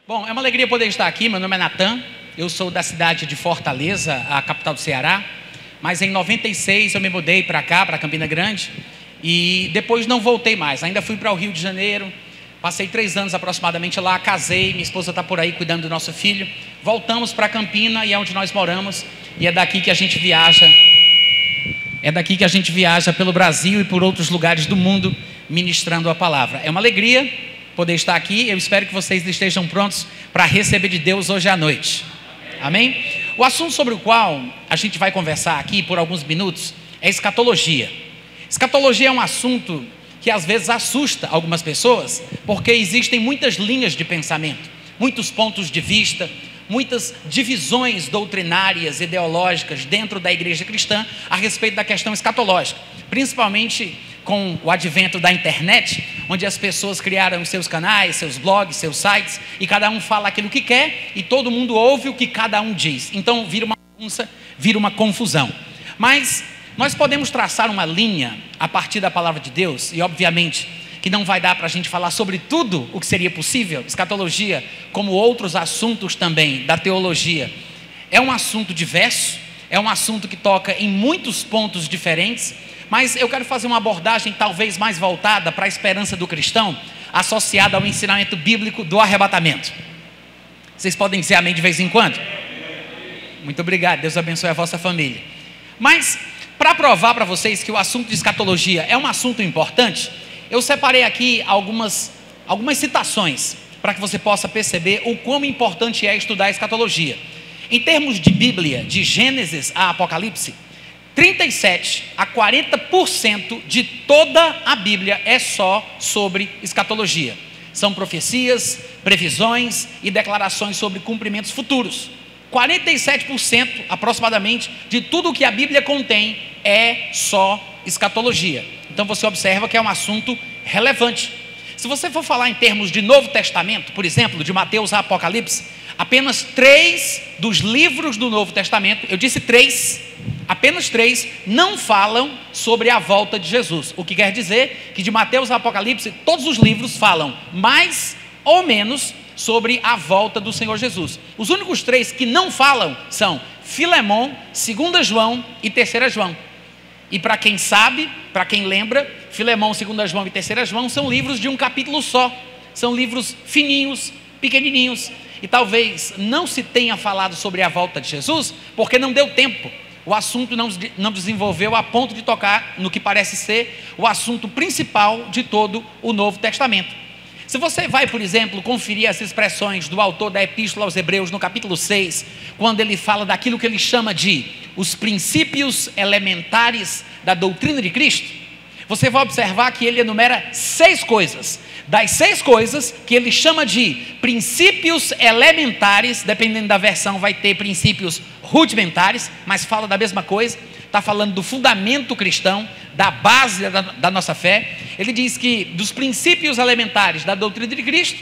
Bom, é uma alegria poder estar aqui. Meu nome é Natan, eu sou da cidade de Fortaleza, a capital do Ceará. Mas em 96 eu me mudei para cá, para Campina Grande, e depois não voltei mais. Ainda fui para o Rio de Janeiro, passei 3 anos aproximadamente lá, casei, minha esposa está por aí cuidando do nosso filho. Voltamos para Campina e é onde nós moramos, e é daqui que a gente viaja. É daqui que a gente viaja pelo Brasil e por outros lugares do mundo ministrando a palavra. É uma alegria poder estar aqui. Eu espero que vocês estejam prontos para receber de Deus hoje à noite. Amém? O assunto sobre o qual a gente vai conversar aqui por alguns minutos é escatologia. Escatologia é um assunto que às vezes assusta algumas pessoas, porque existem muitas linhas de pensamento, muitos pontos de vista, muitas divisões doutrinárias, ideológicas dentro da igreja cristã a respeito da questão escatológica, principalmente com o advento da internet, onde as pessoas criaram os seus canais, seus blogs, seus sites, e cada um fala aquilo que quer, e todo mundo ouve o que cada um diz. Então vira uma bagunça, vira uma confusão. Mas nós podemos traçar uma linha a partir da palavra de Deus, e obviamente que não vai dar para a gente falar sobre tudo o que seria possível. Escatologia, como outros assuntos também da teologia, é um assunto diverso, é um assunto que toca em muitos pontos diferentes, mas eu quero fazer uma abordagem talvez mais voltada para a esperança do cristão, associada ao ensinamento bíblico do arrebatamento. Vocês podem dizer amém de vez em quando? Muito obrigado, Deus abençoe a vossa família. Mas, para provar para vocês que o assunto de escatologia é um assunto importante, eu separei aqui algumas citações, para que você possa perceber o quão importante é estudar a escatologia. Em termos de Bíblia, de Gênesis a Apocalipse, 37 a 40% de toda a Bíblia é só sobre escatologia. São profecias, previsões e declarações sobre cumprimentos futuros. 47% aproximadamente de tudo o que a Bíblia contém é só escatologia. Então você observa que é um assunto relevante. Se você for falar em termos de Novo Testamento, por exemplo, de Mateus a Apocalipse, apenas 3 dos livros do Novo Testamento, eu disse 3, apenas 3 não falam sobre a volta de Jesus. O que quer dizer que de Mateus a Apocalipse, todos os livros falam mais ou menos sobre a volta do Senhor Jesus. Os únicos 3 que não falam são Filemão, 2 João e 3 João. E para quem sabe, para quem lembra, Filemão, 2 João e 3 João são livros de um capítulo só. São livros fininhos, pequenininhos. E talvez não se tenha falado sobre a volta de Jesus, porque não deu tempo. O assunto não desenvolveu a ponto de tocar no que parece ser o assunto principal de todo o Novo Testamento. Se você vai, por exemplo, conferir as expressões do autor da Epístola aos Hebreus no capítulo 6, quando ele fala daquilo que ele chama de os princípios elementares da doutrina de Cristo, você vai observar que ele enumera 6 coisas. Das 6 coisas que ele chama de princípios elementares, dependendo da versão vai ter princípios rudimentares, mas fala da mesma coisa, está falando do fundamento cristão, da base da nossa fé. Ele diz que dos princípios elementares da doutrina de Cristo,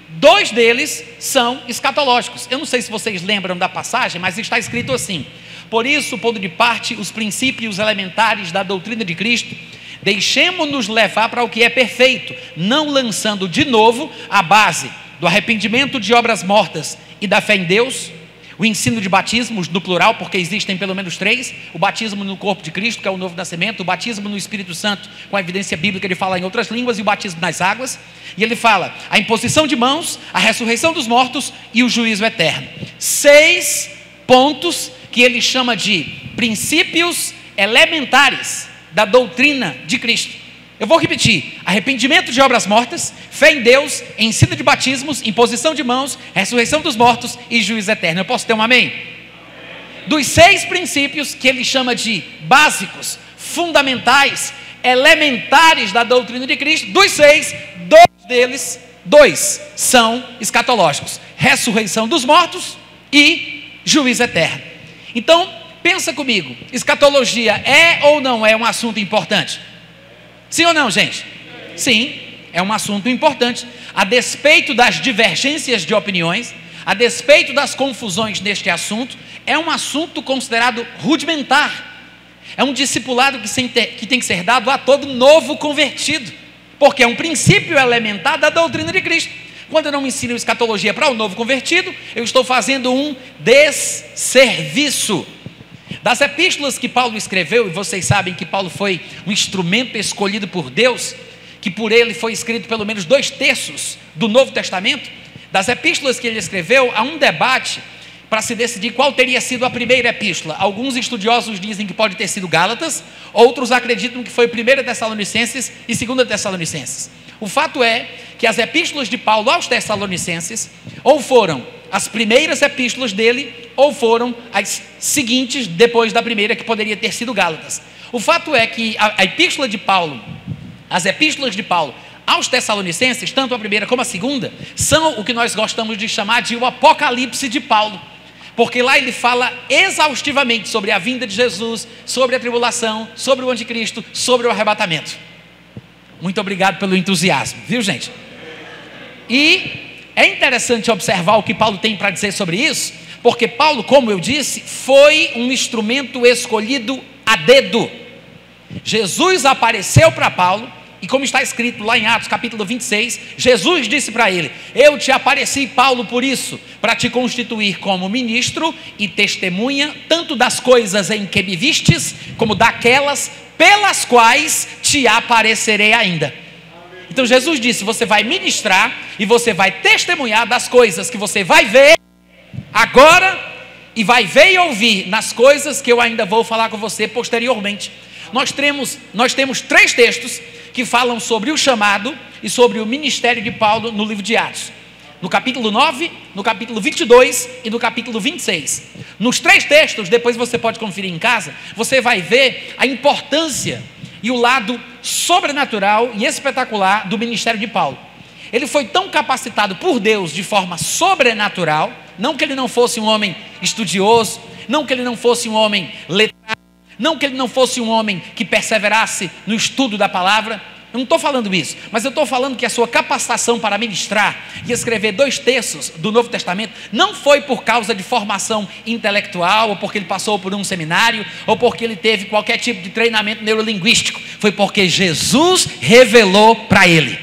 2 deles são escatológicos. Eu não sei se vocês lembram da passagem, mas está escrito assim: por isso, pondo de parte os princípios elementares da doutrina de Cristo, deixemo-nos levar para o que é perfeito, não lançando de novo a base do arrependimento de obras mortas e da fé em Deus, o ensino de batismos no plural, porque existem pelo menos 3, o batismo no corpo de Cristo, que é o novo nascimento, o batismo no Espírito Santo, com a evidência bíblica, ele fala em outras línguas, e o batismo nas águas, e ele fala a imposição de mãos, a ressurreição dos mortos e o juízo eterno. 6 pontos que ele chama de princípios elementares da doutrina de Cristo. Eu vou repetir: arrependimento de obras mortas, fé em Deus, ensino de batismos, imposição de mãos, ressurreição dos mortos e juízo eterno. Eu posso ter um amém? Dos 6 princípios que ele chama de básicos, fundamentais, elementares da doutrina de Cristo, dos 6, 2 deles, 2 são escatológicos: ressurreição dos mortos e juízo eterno. Então, pensa comigo, escatologia é ou não é um assunto importante? Sim ou não, gente? Sim, é um assunto importante. A despeito das divergências de opiniões, a despeito das confusões neste assunto, é um assunto considerado rudimentar. É um discipulado que tem que ser dado a todo novo convertido, porque é um princípio elementar da doutrina de Cristo. Quando eu não ensino escatologia para o novo convertido, eu estou fazendo um desserviço. Das epístolas que Paulo escreveu, e vocês sabem que Paulo foi um instrumento escolhido por Deus, que por ele foi escrito pelo menos 2/3 do Novo Testamento. Das epístolas que ele escreveu, há um debate para se decidir qual teria sido a primeira epístola. Alguns estudiosos dizem que pode ter sido Gálatas, outros acreditam que foi 1 Tessalonicenses e 2 Tessalonicenses. O fato é que as epístolas de Paulo aos Tessalonicenses ou foram as primeiras epístolas dele, ou foram as seguintes depois da primeira, que poderia ter sido Gálatas. O fato é que a epístola de Paulo, as epístolas de Paulo aos Tessalonicenses, tanto a primeira como a segunda, são o que nós gostamos de chamar de o Apocalipse de Paulo, porque lá ele fala exaustivamente sobre a vinda de Jesus, sobre a tribulação, sobre o anticristo, sobre o arrebatamento. Muito obrigado pelo entusiasmo, viu, gente? E é interessante observar o que Paulo tem para dizer sobre isso, porque Paulo, como eu disse, foi um instrumento escolhido a dedo. Jesus apareceu para Paulo, e como está escrito lá em Atos capítulo 26, Jesus disse para ele: eu te apareci, Paulo, por isso, para te constituir como ministro e testemunha, tanto das coisas em que me vistes, como daquelas pelas quais te aparecerei ainda. Então Jesus disse: você vai ministrar e você vai testemunhar das coisas que você vai ver agora e vai ver e ouvir nas coisas que eu ainda vou falar com você posteriormente. Nós temos 3 textos que falam sobre o chamado e sobre o ministério de Paulo no livro de Atos. No capítulo 9, no capítulo 22 e no capítulo 26. Nos 3 textos, depois você pode conferir em casa, você vai ver a importância e o lado sobrenatural e espetacular do ministério de Paulo. Ele foi tão capacitado por Deus de forma sobrenatural, não que ele não fosse um homem estudioso, não que ele não fosse um homem letrado, não que ele não fosse um homem que perseverasse no estudo da palavra. Eu não estou falando isso, mas eu estou falando que a sua capacitação para ministrar e escrever 2/3 do Novo Testamento não foi por causa de formação intelectual, ou porque ele passou por um seminário, ou porque ele teve qualquer tipo de treinamento neurolinguístico. Foi porque Jesus revelou para ele.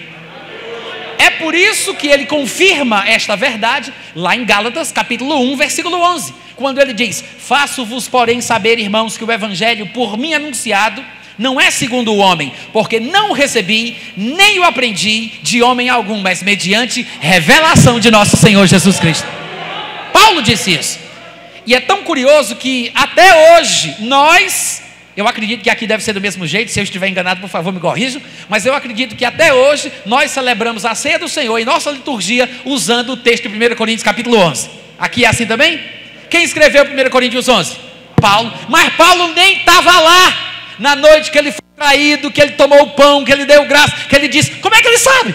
É por isso que ele confirma esta verdade lá em Gálatas capítulo 1, versículo 11, quando ele diz: faço-vos, porém, saber, irmãos, que o evangelho por mim anunciado não é segundo o homem, porque não o recebi, nem o aprendi de homem algum, mas mediante revelação de nosso Senhor Jesus Cristo. Paulo disse isso. E é tão curioso que até hoje eu acredito que aqui deve ser do mesmo jeito. Se eu estiver enganado, por favor, me corrijam. Mas eu acredito que até hoje nós celebramos a ceia do Senhor em nossa liturgia usando o texto de 1 Coríntios capítulo 11. Aqui é assim também? Quem escreveu 1 Coríntios 11? Paulo. Mas Paulo nem estava lá na noite que ele foi traído, que ele tomou o pão, que ele deu graça, que ele disse. Como é que ele sabe?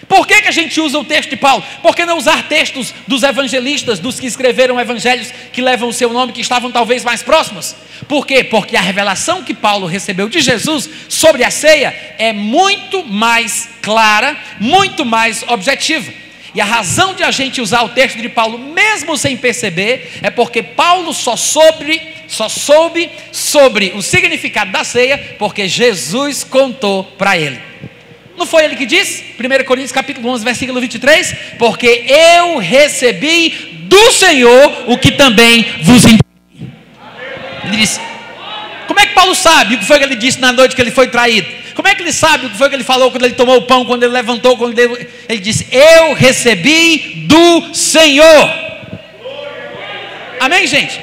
Por que a gente usa o texto de Paulo? Por que não usar textos dos evangelistas, dos que escreveram evangelhos que levam o seu nome, que estavam talvez mais próximos? Por quê? Porque a revelação que Paulo recebeu de Jesus sobre a ceia é muito mais clara, muito mais objetiva. E a razão de a gente usar o texto de Paulo, mesmo sem perceber, é porque Paulo só soube sobre o significado da ceia, porque Jesus contou para ele. Não foi ele que disse? 1 Coríntios capítulo 11, versículo 23, porque eu recebi do Senhor o que também vos entreguei. Ele disse. Como é que Paulo sabe o que foi que ele disse na noite que ele foi traído? Como é que ele sabe o que foi que ele falou quando ele tomou o pão, quando ele levantou, quando ele disse: eu recebi do Senhor. Amém, gente?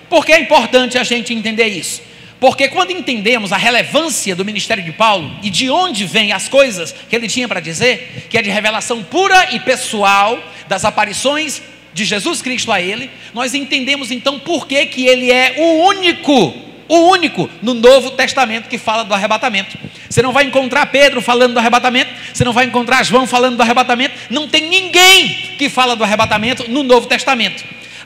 Por que é importante a gente entender isso? Porque quando entendemos a relevância do ministério de Paulo e de onde vêm as coisas que ele tinha para dizer, que é de revelação pura e pessoal das aparições de Jesus Cristo a ele, nós entendemos então por que ele é o único no Novo Testamento que fala do arrebatamento. Você não vai encontrar Pedro falando do arrebatamento, você não vai encontrar João falando do arrebatamento, não tem ninguém que fala do arrebatamento no Novo Testamento.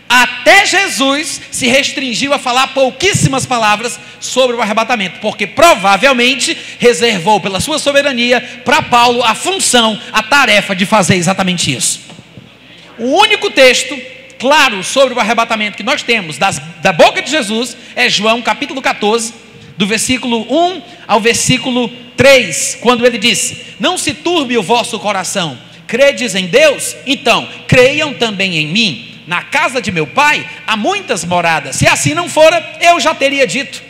Até Jesus se restringiu a falar pouquíssimas palavras sobre o arrebatamento, porque provavelmente reservou pela sua soberania para Paulo a função, a tarefa de fazer exatamente isso. O único texto claro sobre o arrebatamento que nós temos da boca de Jesus é João capítulo 14, do versículo 1 ao versículo 3, quando ele disse: não se turbe o vosso coração, credes em Deus, então creiam também em mim. Na casa de meu pai há muitas moradas. Se assim não fora, eu já teria dito: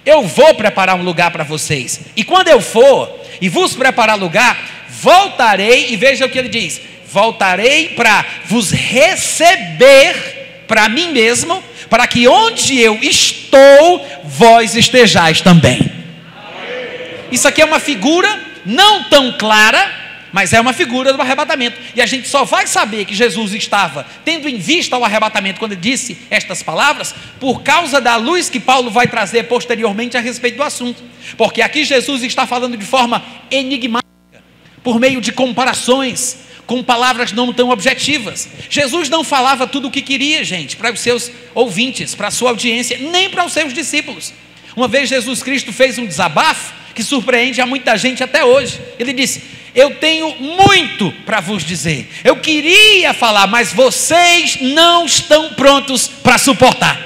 eu vou preparar um lugar para vocês. E quando eu for e vos preparar lugar, voltarei. E veja o que ele diz: voltarei para vos receber para mim mesmo, para que onde eu estou, vós estejais também. Isso aqui é uma figura não tão clara, mas é uma figura do arrebatamento. E a gente só vai saber que Jesus estava tendo em vista o arrebatamento quando ele disse estas palavras, por causa da luz que Paulo vai trazer posteriormente a respeito do assunto. Porque aqui Jesus está falando de forma enigmática, por meio de comparações, com palavras não tão objetivas. Jesus não falava tudo o que queria, gente, para os seus ouvintes, para a sua audiência, nem para os seus discípulos. Uma vez Jesus Cristo fez um desabafo que surpreende a muita gente até hoje. Ele disse: eu tenho muito para vos dizer, eu queria falar, mas vocês não estão prontos para suportar.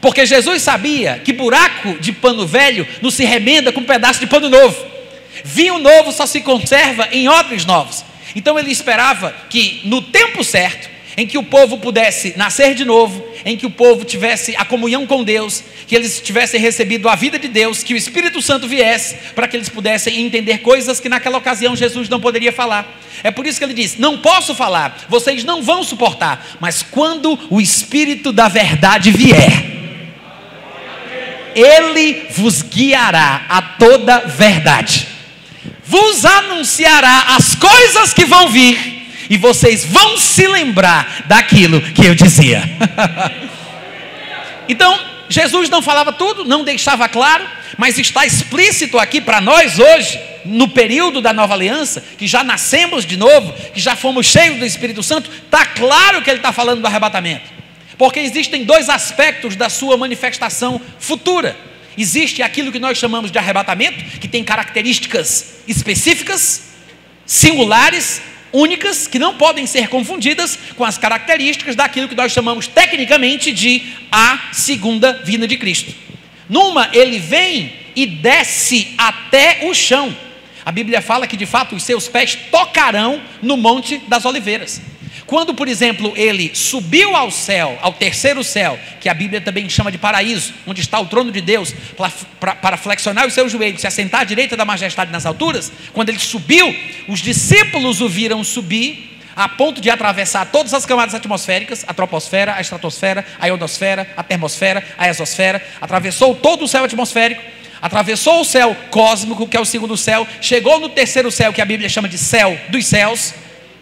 Porque Jesus sabia que buraco de pano velho não se remenda com um pedaço de pano novo. Vinho novo só se conserva em odres novos. Então ele esperava que no tempo certo, em que o povo pudesse nascer de novo, em que o povo tivesse a comunhão com Deus, que eles tivessem recebido a vida de Deus, que o Espírito Santo viesse, para que eles pudessem entender coisas que naquela ocasião Jesus não poderia falar. É por isso que ele diz: não posso falar, vocês não vão suportar, mas quando o Espírito da verdade vier, ele vos guiará a toda verdade, vos anunciará as coisas que vão vir, e vocês vão se lembrar daquilo que eu dizia. Então, Jesus não falava tudo, não deixava claro, mas está explícito aqui para nós hoje, no período da nova aliança, que já nascemos de novo, que já fomos cheios do Espírito Santo. Está claro que ele está falando do arrebatamento, porque existem dois aspectos da sua manifestação futura. Existe aquilo que nós chamamos de arrebatamento, que tem características específicas, singulares, únicas, que não podem ser confundidas com as características daquilo que nós chamamos tecnicamente de a segunda vinda de Cristo. Numa, ele vem e desce até o chão. A Bíblia fala que de fato os seus pés tocarão no Monte das Oliveiras. Quando, por exemplo, ele subiu ao céu, ao terceiro céu, que a Bíblia também chama de paraíso, onde está o trono de Deus, para flexionar os seus joelhos, se assentar à direita da majestade nas alturas, quando ele subiu, os discípulos o viram subir, a ponto de atravessar todas as camadas atmosféricas, a troposfera, a estratosfera, a ionosfera, a termosfera, a exosfera, atravessou todo o céu atmosférico, atravessou o céu cósmico, que é o segundo céu, chegou no terceiro céu, que a Bíblia chama de céu dos céus,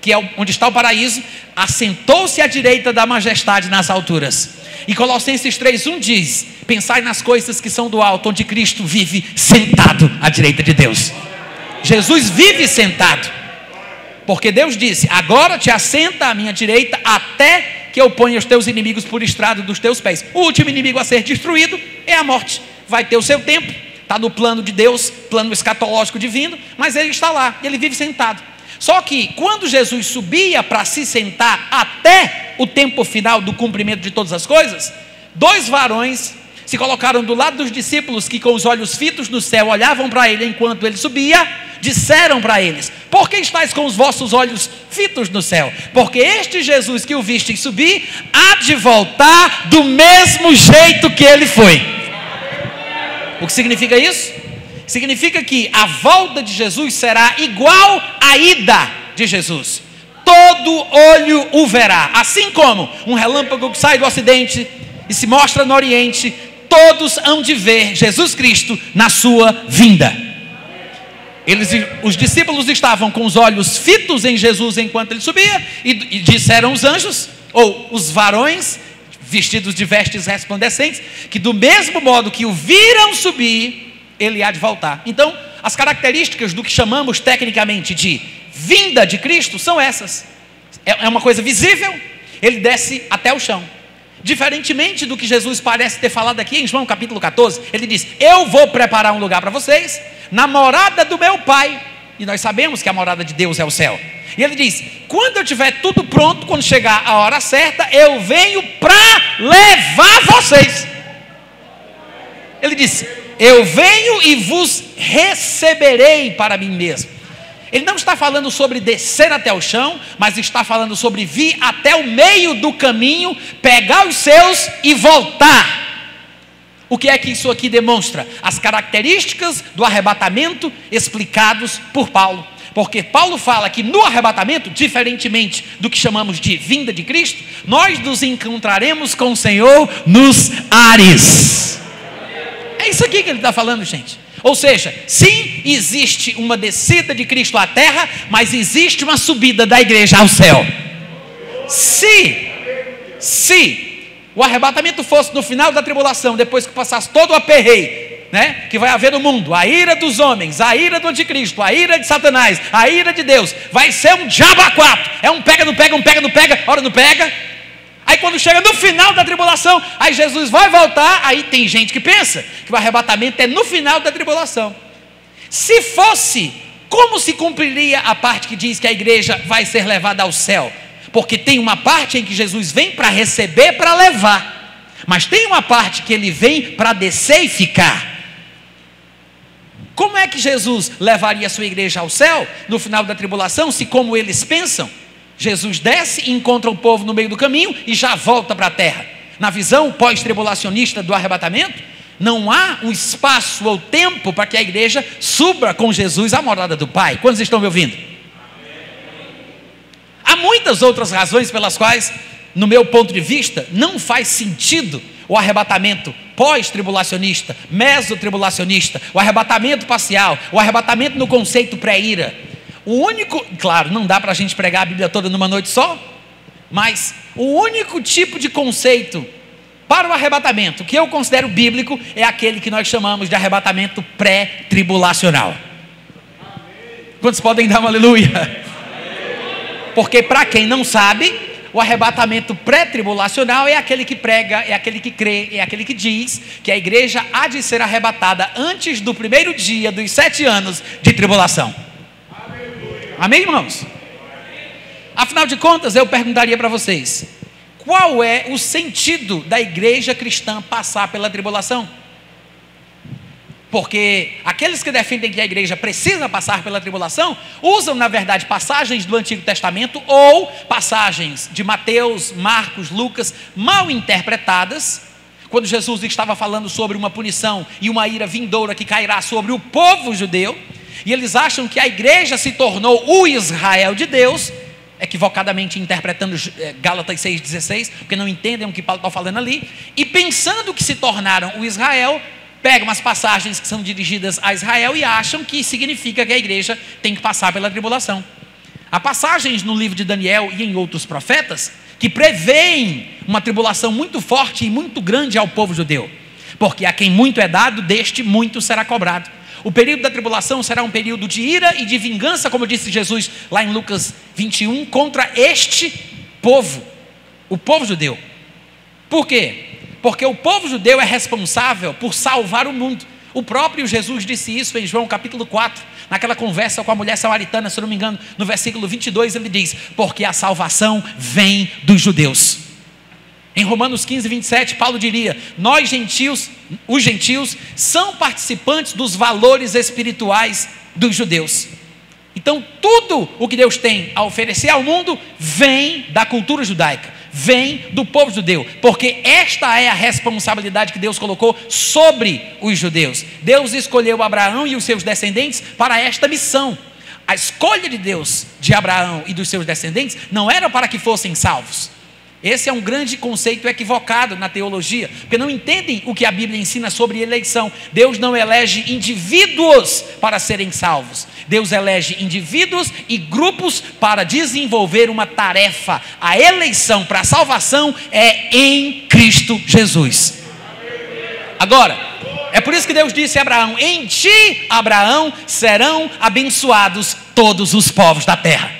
que é onde está o paraíso, assentou-se à direita da majestade nas alturas. E Colossenses 3:1 diz: pensai nas coisas que são do alto, onde Cristo vive sentado à direita de Deus. Jesus vive sentado, porque Deus disse: agora te assenta à minha direita, até que eu ponha os teus inimigos por estrado dos teus pés. O último inimigo a ser destruído é a morte. Vai ter o seu tempo, está no plano de Deus, plano escatológico divino, mas ele está lá, ele vive sentado. Só que quando Jesus subia para se sentar até o tempo final do cumprimento de todas as coisas, dois varões se colocaram do lado dos discípulos que com os olhos fitos no céu olhavam para ele enquanto ele subia, disseram para eles: por que estáis com os vossos olhos fitos no céu? Porque este Jesus que o vistes subir, há de voltar do mesmo jeito que ele foi. O que significa isso? Significa que a volta de Jesus será igual à ida de Jesus. Todo olho o verá. Assim como um relâmpago que sai do ocidente e se mostra no oriente, todos hão de ver Jesus Cristo na sua vinda. Os discípulos estavam com os olhos fitos em Jesus enquanto ele subia, e disseram os anjos, ou os varões, vestidos de vestes resplandecentes, que do mesmo modo que o viram subir, ele há de voltar. Então, as características do que chamamos tecnicamente de vinda de Cristo são essas. É uma coisa visível, ele desce até o chão. Diferentemente do que Jesus parece ter falado aqui em João capítulo 14, ele diz: eu vou preparar um lugar para vocês, na morada do meu Pai. E nós sabemos que a morada de Deus é o céu. E ele diz: quando eu tiver tudo pronto, quando chegar a hora certa, eu venho para levar vocês. Ele disse: eu venho e vos receberei para mim mesmo. Ele não está falando sobre descer até o chão, mas está falando sobre vir até o meio do caminho, pegar os seus e voltar. O que é que isso aqui demonstra? As características do arrebatamento explicados por Paulo. Porque Paulo fala que no arrebatamento, diferentemente do que chamamos de vinda de Cristo, nós nos encontraremos com o Senhor nos ares. É isso aqui que ele está falando, gente. Ou seja, sim, existe uma descida de Cristo à terra, mas existe uma subida da igreja ao céu. Se o arrebatamento fosse no final da tribulação, depois que passasse todo o aperreio, né, que vai haver no mundo, a ira dos homens, a ira do anticristo, a ira de Satanás, a ira de Deus, vai ser um diabo a quatro. É um pega, não pega, um pega, não pega, hora não pega. Aí quando chega no final da tribulação, aí Jesus vai voltar. Aí tem gente que pensa que o arrebatamento é no final da tribulação. Se fosse, como se cumpriria a parte que diz que a igreja vai ser levada ao céu? Porque tem uma parte em que Jesus vem para receber, para levar, mas tem uma parte que ele vem para descer e ficar. Como é que Jesus levaria a sua igreja ao céu no final da tribulação, se como eles pensam, Jesus desce e encontra o povo no meio do caminho e já volta para a terra? Na visão pós-tribulacionista do arrebatamento, não há um espaço ou tempo para que a igreja suba com Jesus à morada do Pai. Quantos estão me ouvindo? Há muitas outras razões pelas quais, no meu ponto de vista, não faz sentido o arrebatamento pós-tribulacionista, mesotribulacionista, o arrebatamento parcial, o arrebatamento no conceito pré-ira. O único, claro, não dá para a gente pregar a Bíblia toda numa noite só, mas o único tipo de conceito para o arrebatamento que eu considero bíblico é aquele que nós chamamos de arrebatamento pré-tribulacional. Quantos podem dar um aleluia? Porque para quem não sabe, o arrebatamento pré-tribulacional é aquele que prega, é aquele que crê, é aquele que diz que a igreja há de ser arrebatada antes do primeiro dia dos 7 anos de tribulação. Amém, irmãos? Afinal de contas, eu perguntaria para vocês: qual é o sentido da igreja cristã passar pela tribulação? Porque aqueles que defendem que a igreja precisa passar pela tribulação usam, na verdade, passagens do Antigo Testamento ou passagens de Mateus, Marcos, Lucas, mal interpretadas, quando Jesus estava falando sobre uma punição e uma ira vindoura que cairá sobre o povo judeu, e eles acham que a igreja se tornou o Israel de Deus, equivocadamente interpretando Gálatas 6,16, porque não entendem o que Paulo está falando ali, e pensando que se tornaram o Israel, pegam as passagens que são dirigidas a Israel e acham que significa que a igreja tem que passar pela tribulação. Há passagens no livro de Daniel e em outros profetas que preveem uma tribulação muito forte e muito grande ao povo judeu, porque a quem muito é dado, deste muito será cobrado. O período da tribulação será um período de ira e de vingança, como disse Jesus lá em Lucas 21, contra este povo, o povo judeu. Por quê? Porque o povo judeu é responsável por salvar o mundo. O próprio Jesus disse isso em João capítulo 4, naquela conversa com a mulher samaritana, se não me engano, no versículo 22, ele diz: porque a salvação vem dos judeus. Em Romanos 15, 27, Paulo diria: nós gentios, os gentios, são participantes dos valores espirituais dos judeus. Então tudo o que Deus tem a oferecer ao mundo vem da cultura judaica, vem do povo judeu, porque esta é a responsabilidade que Deus colocou sobre os judeus. Deus escolheu Abraão e os seus descendentes para esta missão. A escolha de Deus de Abraão e dos seus descendentes não era para que fossem salvos. Esse é um grande conceito equivocado na teologia, porque não entendem o que a Bíblia ensina sobre eleição. Deus não elege indivíduos para serem salvos. Deus elege indivíduos e grupos para desenvolver uma tarefa. A eleição para a salvação é em Cristo Jesus. Agora, é por isso que Deus disse a Abraão: em ti, Abraão, serão abençoados todos os povos da terra.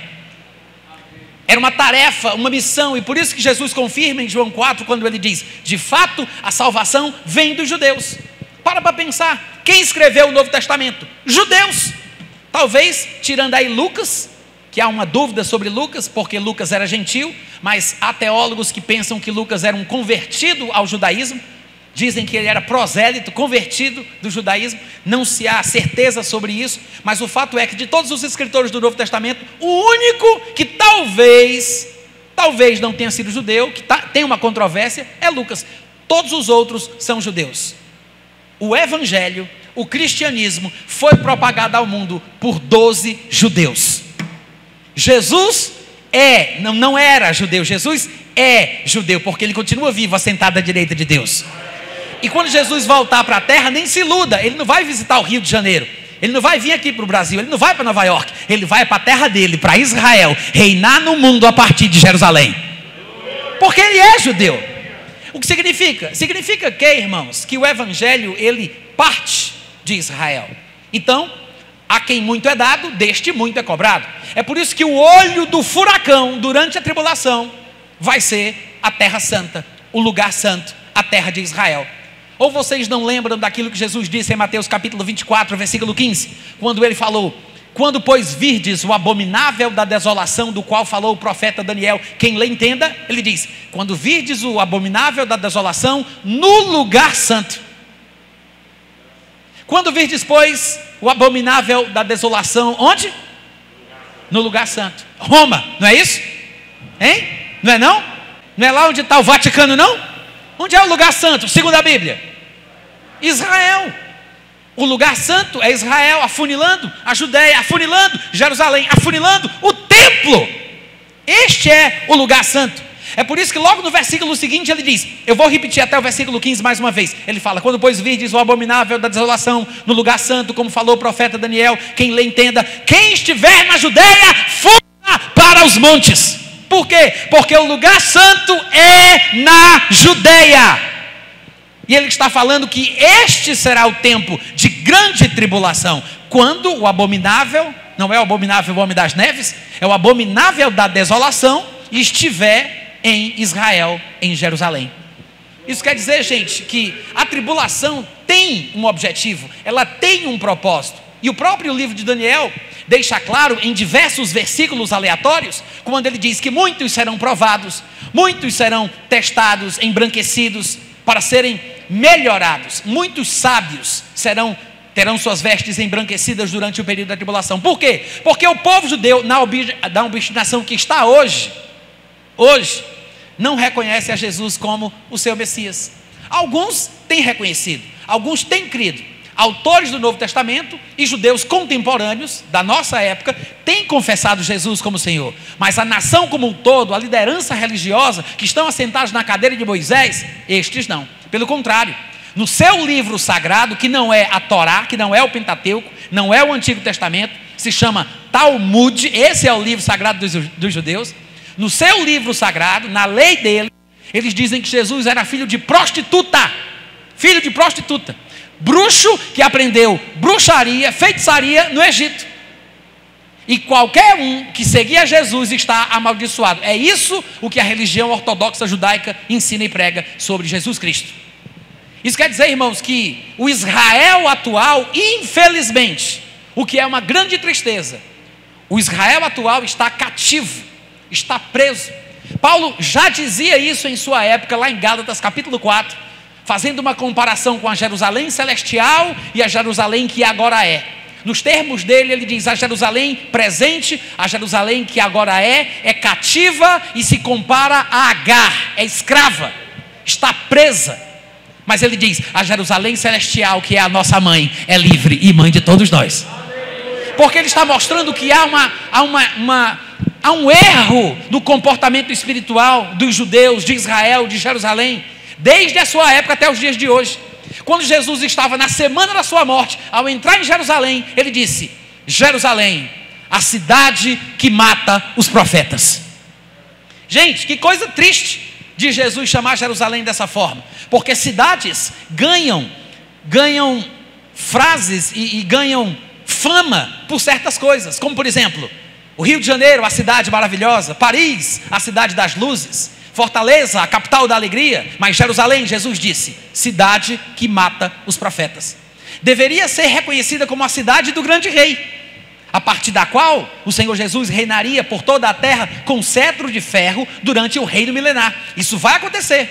Era uma tarefa, uma missão, e por isso que Jesus confirma em João 4, quando ele diz: de fato, a salvação vem dos judeus. Para pensar, quem escreveu o Novo Testamento? Judeus. Talvez, tirando aí Lucas, que há uma dúvida sobre Lucas, porque Lucas era gentil, mas há teólogos que pensam que Lucas era um convertido ao judaísmo. Dizem que ele era prosélito, convertido do judaísmo. Não se há certeza sobre isso, mas o fato é que de todos os escritores do Novo Testamento, o único que talvez não tenha sido judeu, que tem uma controvérsia, é Lucas. Todos os outros são judeus. O evangelho, o cristianismo, foi propagado ao mundo por 12 judeus. Jesus não era judeu, Jesus é judeu, porque ele continua vivo, assentado à direita de Deus. E quando Jesus voltar para a terra, nem se iluda, ele não vai visitar o Rio de Janeiro, ele não vai vir aqui para o Brasil, ele não vai para Nova York, ele vai para a terra dele, para Israel, reinar no mundo a partir de Jerusalém, porque ele é judeu. O que significa? Significa que, irmãos, que o evangelho, ele parte de Israel. Então, a quem muito é dado, deste muito é cobrado. É por isso que o olho do furacão, durante a tribulação, vai ser a terra santa, o lugar santo, a terra de Israel. Ou vocês não lembram daquilo que Jesus disse em Mateus capítulo 24, versículo 15? Quando ele falou: quando pois virdes o abominável da desolação, do qual falou o profeta Daniel, quem lê entenda, ele diz: quando virdes o abominável da desolação no lugar santo. Quando virdes, pois, o abominável da desolação, onde? No lugar santo. Roma, não é isso? Hein? Não é não? Não é lá onde está o Vaticano, não? Onde é o lugar santo, segundo a Bíblia? Israel. O lugar santo é Israel, afunilando a Judéia, afunilando Jerusalém, afunilando o templo. Este é o lugar santo. É por isso que logo no versículo seguinte ele diz, eu vou repetir até o versículo 15 mais uma vez. Ele fala: quando pois virdes o abominável da desolação no lugar santo, como falou o profeta Daniel, quem lê entenda, quem estiver na Judéia, fuja para os montes. Por quê? Porque o lugar santo é na Judéia. E ele está falando que este será o tempo de grande tribulação, quando o abominável, não é o abominável o homem das neves, é o abominável da desolação, estiver em Israel, em Jerusalém. Isso quer dizer, gente, que a tribulação tem um objetivo, ela tem um propósito. E o próprio livro de Daniel deixa claro em diversos versículos aleatórios, quando ele diz que muitos serão provados, muitos serão testados, embranquecidos, para serem melhorados. Muitos sábios terão suas vestes embranquecidas durante o período da tribulação. Por quê? Porque o povo judeu, na obstinação que está hoje, não reconhece a Jesus como o seu Messias. Alguns têm reconhecido, alguns têm crido. Autores do Novo Testamento e judeus contemporâneos da nossa época têm confessado Jesus como Senhor, mas a nação como um todo, a liderança religiosa que estão assentados na cadeira de Moisés, estes não. Pelo contrário, no seu livro sagrado, que não é a Torá, que não é o Pentateuco, não é o Antigo Testamento, se chama Talmud, esse é o livro sagrado dos judeus. No seu livro sagrado, na lei dele, eles dizem que Jesus era filho de prostituta, bruxo que aprendeu bruxaria, feitiçaria no Egito. E qualquer um que seguia Jesus está amaldiçoado. É isso o que a religião ortodoxa judaica ensina e prega sobre Jesus Cristo. Isso quer dizer, irmãos, que o Israel atual, infelizmente, o que é uma grande tristeza, o Israel atual está cativo, está preso. Paulo já dizia isso em sua época, lá em Gálatas capítulo 4, fazendo uma comparação com a Jerusalém celestial e a Jerusalém que agora é. Nos termos dele, ele diz: a Jerusalém presente, a Jerusalém que agora é cativa e se compara a Agar, é escrava, está presa. Mas ele diz: a Jerusalém celestial, que é a nossa mãe, é livre e mãe de todos nós. Porque ele está mostrando que há um erro no comportamento espiritual dos judeus, de Israel, de Jerusalém, desde a sua época até os dias de hoje. Quando Jesus estava na semana da sua morte, ao entrar em Jerusalém, ele disse: Jerusalém, a cidade que mata os profetas. Gente, que coisa triste de Jesus chamar Jerusalém dessa forma, porque cidades ganham frases e ganham fama por certas coisas, como por exemplo, o Rio de Janeiro, a cidade maravilhosa, Paris, a cidade das luzes, Fortaleza, a capital da alegria. Mas Jerusalém, Jesus disse, cidade que mata os profetas. Deveria ser reconhecida como a cidade do grande rei, a partir da qual o Senhor Jesus reinaria por toda a terra com cetro de ferro durante o reino milenar. Isso vai acontecer,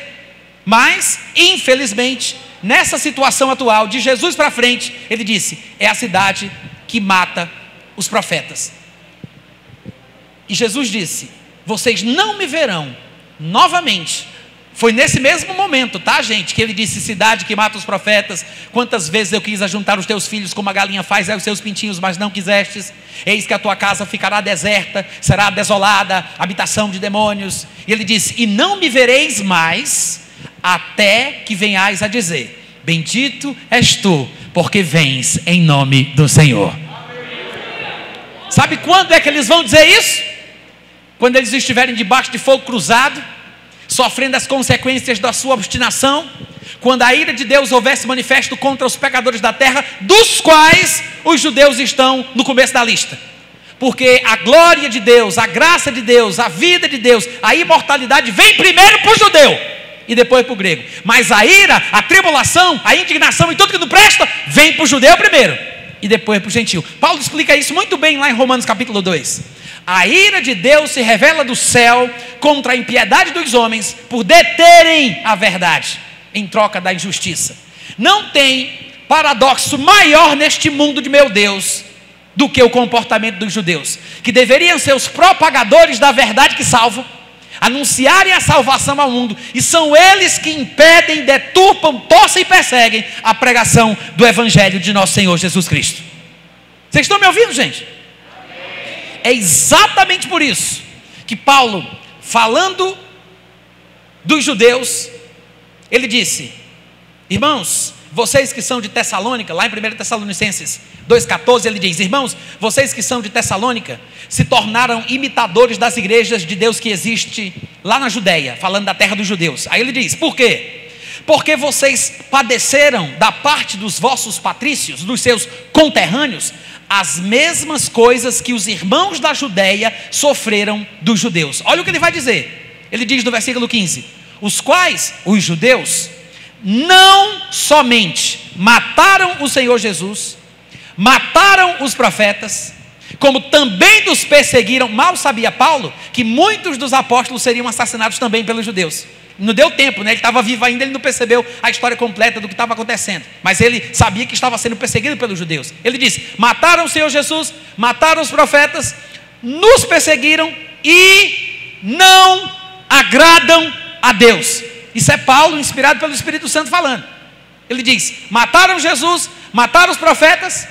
Mas, infelizmente, nessa situação atual, de Jesus para frente, ele disse: é a cidade que mata os profetas. E Jesus disse: vocês não me verão novamente. Foi nesse mesmo momento, tá, gente, que ele disse: cidade que mata os profetas, quantas vezes eu quis ajuntar os teus filhos como a galinha faz aos seus pintinhos, mas não quisestes. Eis que a tua casa ficará deserta, será desolada, habitação de demônios. E ele disse: e não me vereis mais, até que venhais a dizer: bendito és tu, porque vens em nome do Senhor. Sabe quando é que eles vão dizer isso? Quando eles estiverem debaixo de fogo cruzado, sofrendo as consequências da sua obstinação, quando a ira de Deus houvesse manifesto contra os pecadores da terra, dos quais os judeus estão no começo da lista. Porque a glória de Deus, a graça de Deus, a vida de Deus, a imortalidade vem primeiro para o judeu e depois para o grego. Mas a ira, a tribulação, a indignação e tudo que não presta, vem para o judeu primeiro e depois para o gentil. Paulo explica isso muito bem lá em Romanos capítulo 2. A ira de Deus se revela do céu contra a impiedade dos homens por deterem a verdade em troca da injustiça. Não tem paradoxo maior neste mundo de meu Deus do que o comportamento dos judeus, que deveriam ser os propagadores da verdade que salva, anunciarem a salvação ao mundo, e são eles que impedem, deturpam, torcem e perseguem a pregação do evangelho de nosso Senhor Jesus Cristo. Vocês estão me ouvindo, gente? É exatamente por isso que Paulo, falando dos judeus, ele disse: irmãos, vocês que são de Tessalônica, lá em 1 Tessalonicenses 2,14, ele diz: irmãos, vocês que são de Tessalônica se tornaram imitadores das igrejas de Deus que existe lá na Judéia, falando da terra dos judeus. Aí ele diz: por quê? Porque vocês padeceram da parte dos vossos patrícios, dos seus conterrâneos, as mesmas coisas que os irmãos da Judéia sofreram dos judeus. Olha o que ele vai dizer. Ele diz no versículo 15: os quais, os judeus, não somente mataram o Senhor Jesus, mataram os profetas, como também nos perseguiram. Mal sabia Paulo que muitos dos apóstolos seriam assassinados também pelos judeus. Não deu tempo, né? Ele estava vivo ainda, ele não percebeu a história completa do que estava acontecendo, mas ele sabia que estava sendo perseguido pelos judeus. Ele disse: mataram o Senhor Jesus, mataram os profetas, nos perseguiram e não agradam a Deus. Isso é Paulo, inspirado pelo Espírito Santo, falando. Ele diz: mataram Jesus, mataram os profetas,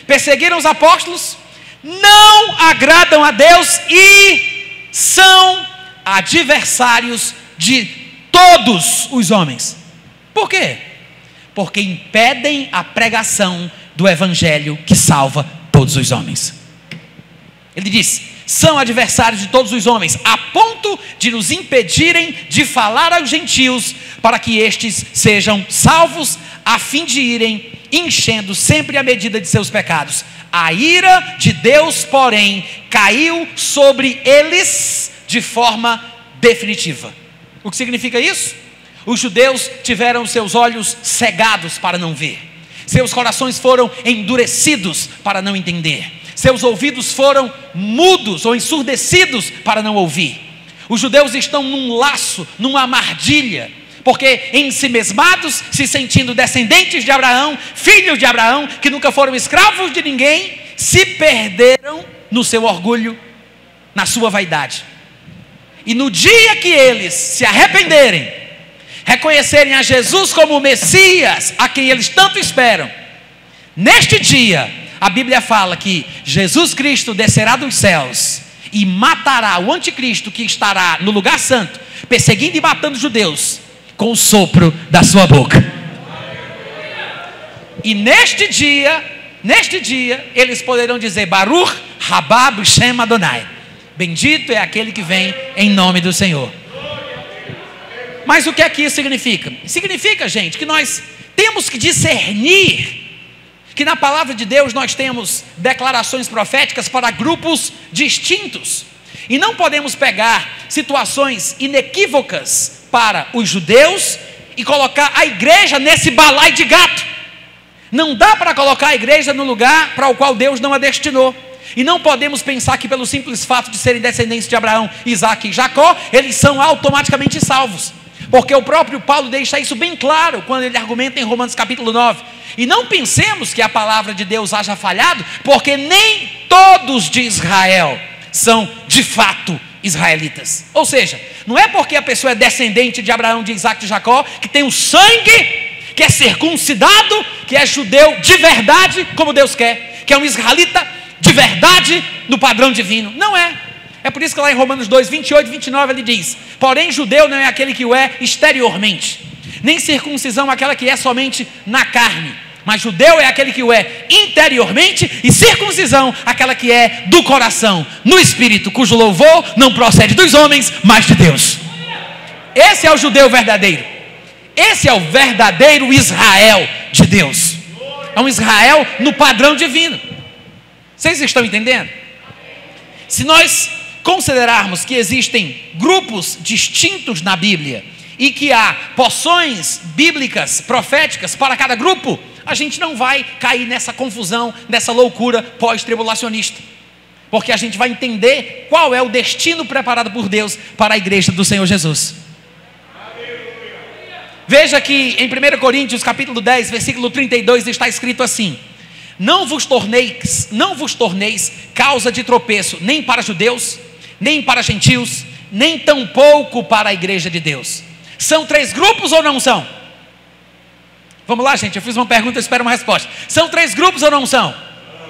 perseguiram os apóstolos, não agradam a Deus e são adversários de todos os homens. Por quê? Porque impedem a pregação do evangelho que salva todos os homens. Ele diz: são adversários de todos os homens, a ponto de nos impedirem de falar aos gentios, para que estes sejam salvos, a fim de irem enchendo sempre a medida de seus pecados. A ira de Deus, porém, caiu sobre eles de forma definitiva. O que significa isso? Os judeus tiveram seus olhos cegados para não ver, seus corações foram endurecidos para não entender, seus ouvidos foram mudos ou ensurdecidos para não ouvir. Os judeus estão num laço, numa armadilha, porque ensimesmados, se sentindo descendentes de Abraão, filhos de Abraão, que nunca foram escravos de ninguém, se perderam no seu orgulho, na sua vaidade. E no dia que eles se arrependerem, reconhecerem a Jesus como o Messias, a quem eles tanto esperam, neste dia, a Bíblia fala que Jesus Cristo descerá dos céus e matará o anticristo que estará no lugar santo, perseguindo e matando os judeus, com o sopro da sua boca. E neste dia, eles poderão dizer: Baruch Rabá B'Shem Adonai, bendito é aquele que vem em nome do Senhor. Mas o que aqui significa? Significa, gente, que nós temos que discernir que na palavra de Deus nós temos declarações proféticas para grupos distintos, e não podemos pegar situações inequívocas para os judeus e colocar a igreja nesse balaio de gato. Não dá para colocar a igreja no lugar para o qual Deus não a destinou. E não podemos pensar que pelo simples fato de serem descendentes de Abraão, Isaque e Jacó, eles são automaticamente salvos. Porque o próprio Paulo deixa isso bem claro quando ele argumenta em Romanos capítulo 9. E não pensemos que a palavra de Deus haja falhado, porque nem todos de Israel são de fato israelitas. Ou seja, não é porque a pessoa é descendente de Abraão, de Isaac, de Jacó, que tem o sangue, que é circuncidado, que é judeu de verdade, como Deus quer, que é um israelita de verdade no padrão divino. Não é. É por isso que lá em Romanos 2, 28 e 29 ele diz: porém judeu não é aquele que o é exteriormente, nem circuncisão aquela que é somente na carne, mas judeu é aquele que o é interiormente, e circuncisão aquela que é do coração, no espírito, cujo louvor não procede dos homens, mas de Deus. Esse é o judeu verdadeiro. Esse é o verdadeiro Israel de Deus. É um Israel no padrão divino. Vocês estão entendendo? Se nós considerarmos que existem grupos distintos na Bíblia e que há porções bíblicas, proféticas para cada grupo, a gente não vai cair nessa confusão, nessa loucura pós-tribulacionista, porque a gente vai entender qual é o destino preparado por Deus para a igreja do Senhor Jesus. Veja que em 1 Coríntios capítulo 10, versículo 32 está escrito assim: não vos torneis causa de tropeço, nem para judeus, nem para gentios, nem tampouco para a igreja de Deus. São 3 grupos ou não são? Vamos lá, gente, eu fiz uma pergunta, eu espero uma resposta. São 3 grupos ou não são?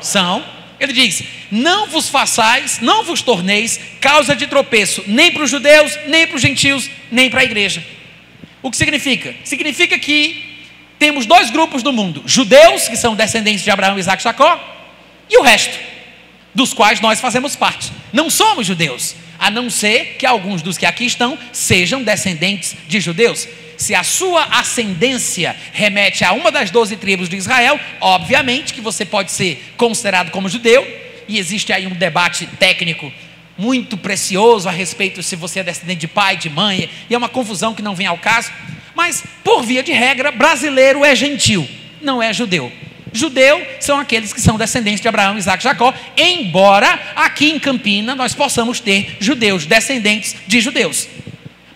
São. Ele diz: não vos torneis causa de tropeço, nem para os judeus, nem para os gentios, nem para a igreja. O que significa? Significa que temos 2 grupos no mundo: judeus, que são descendentes de Abraão, Isaac e Jacó, e o resto, dos quais nós fazemos parte. Não somos judeus, a não ser que alguns dos que aqui estão sejam descendentes de judeus. Se a sua ascendência remete a uma das 12 tribos de Israel, obviamente que você pode ser considerado como judeu, e existe aí um debate técnico muito precioso a respeito se você é descendente de pai, de mãe, e é uma confusão que não vem ao caso. Mas, por via de regra, brasileiro é gentil, não é judeu. Judeu são aqueles que são descendentes de Abraão, Isaac e Jacó, embora aqui em Campina nós possamos ter judeus, descendentes de judeus.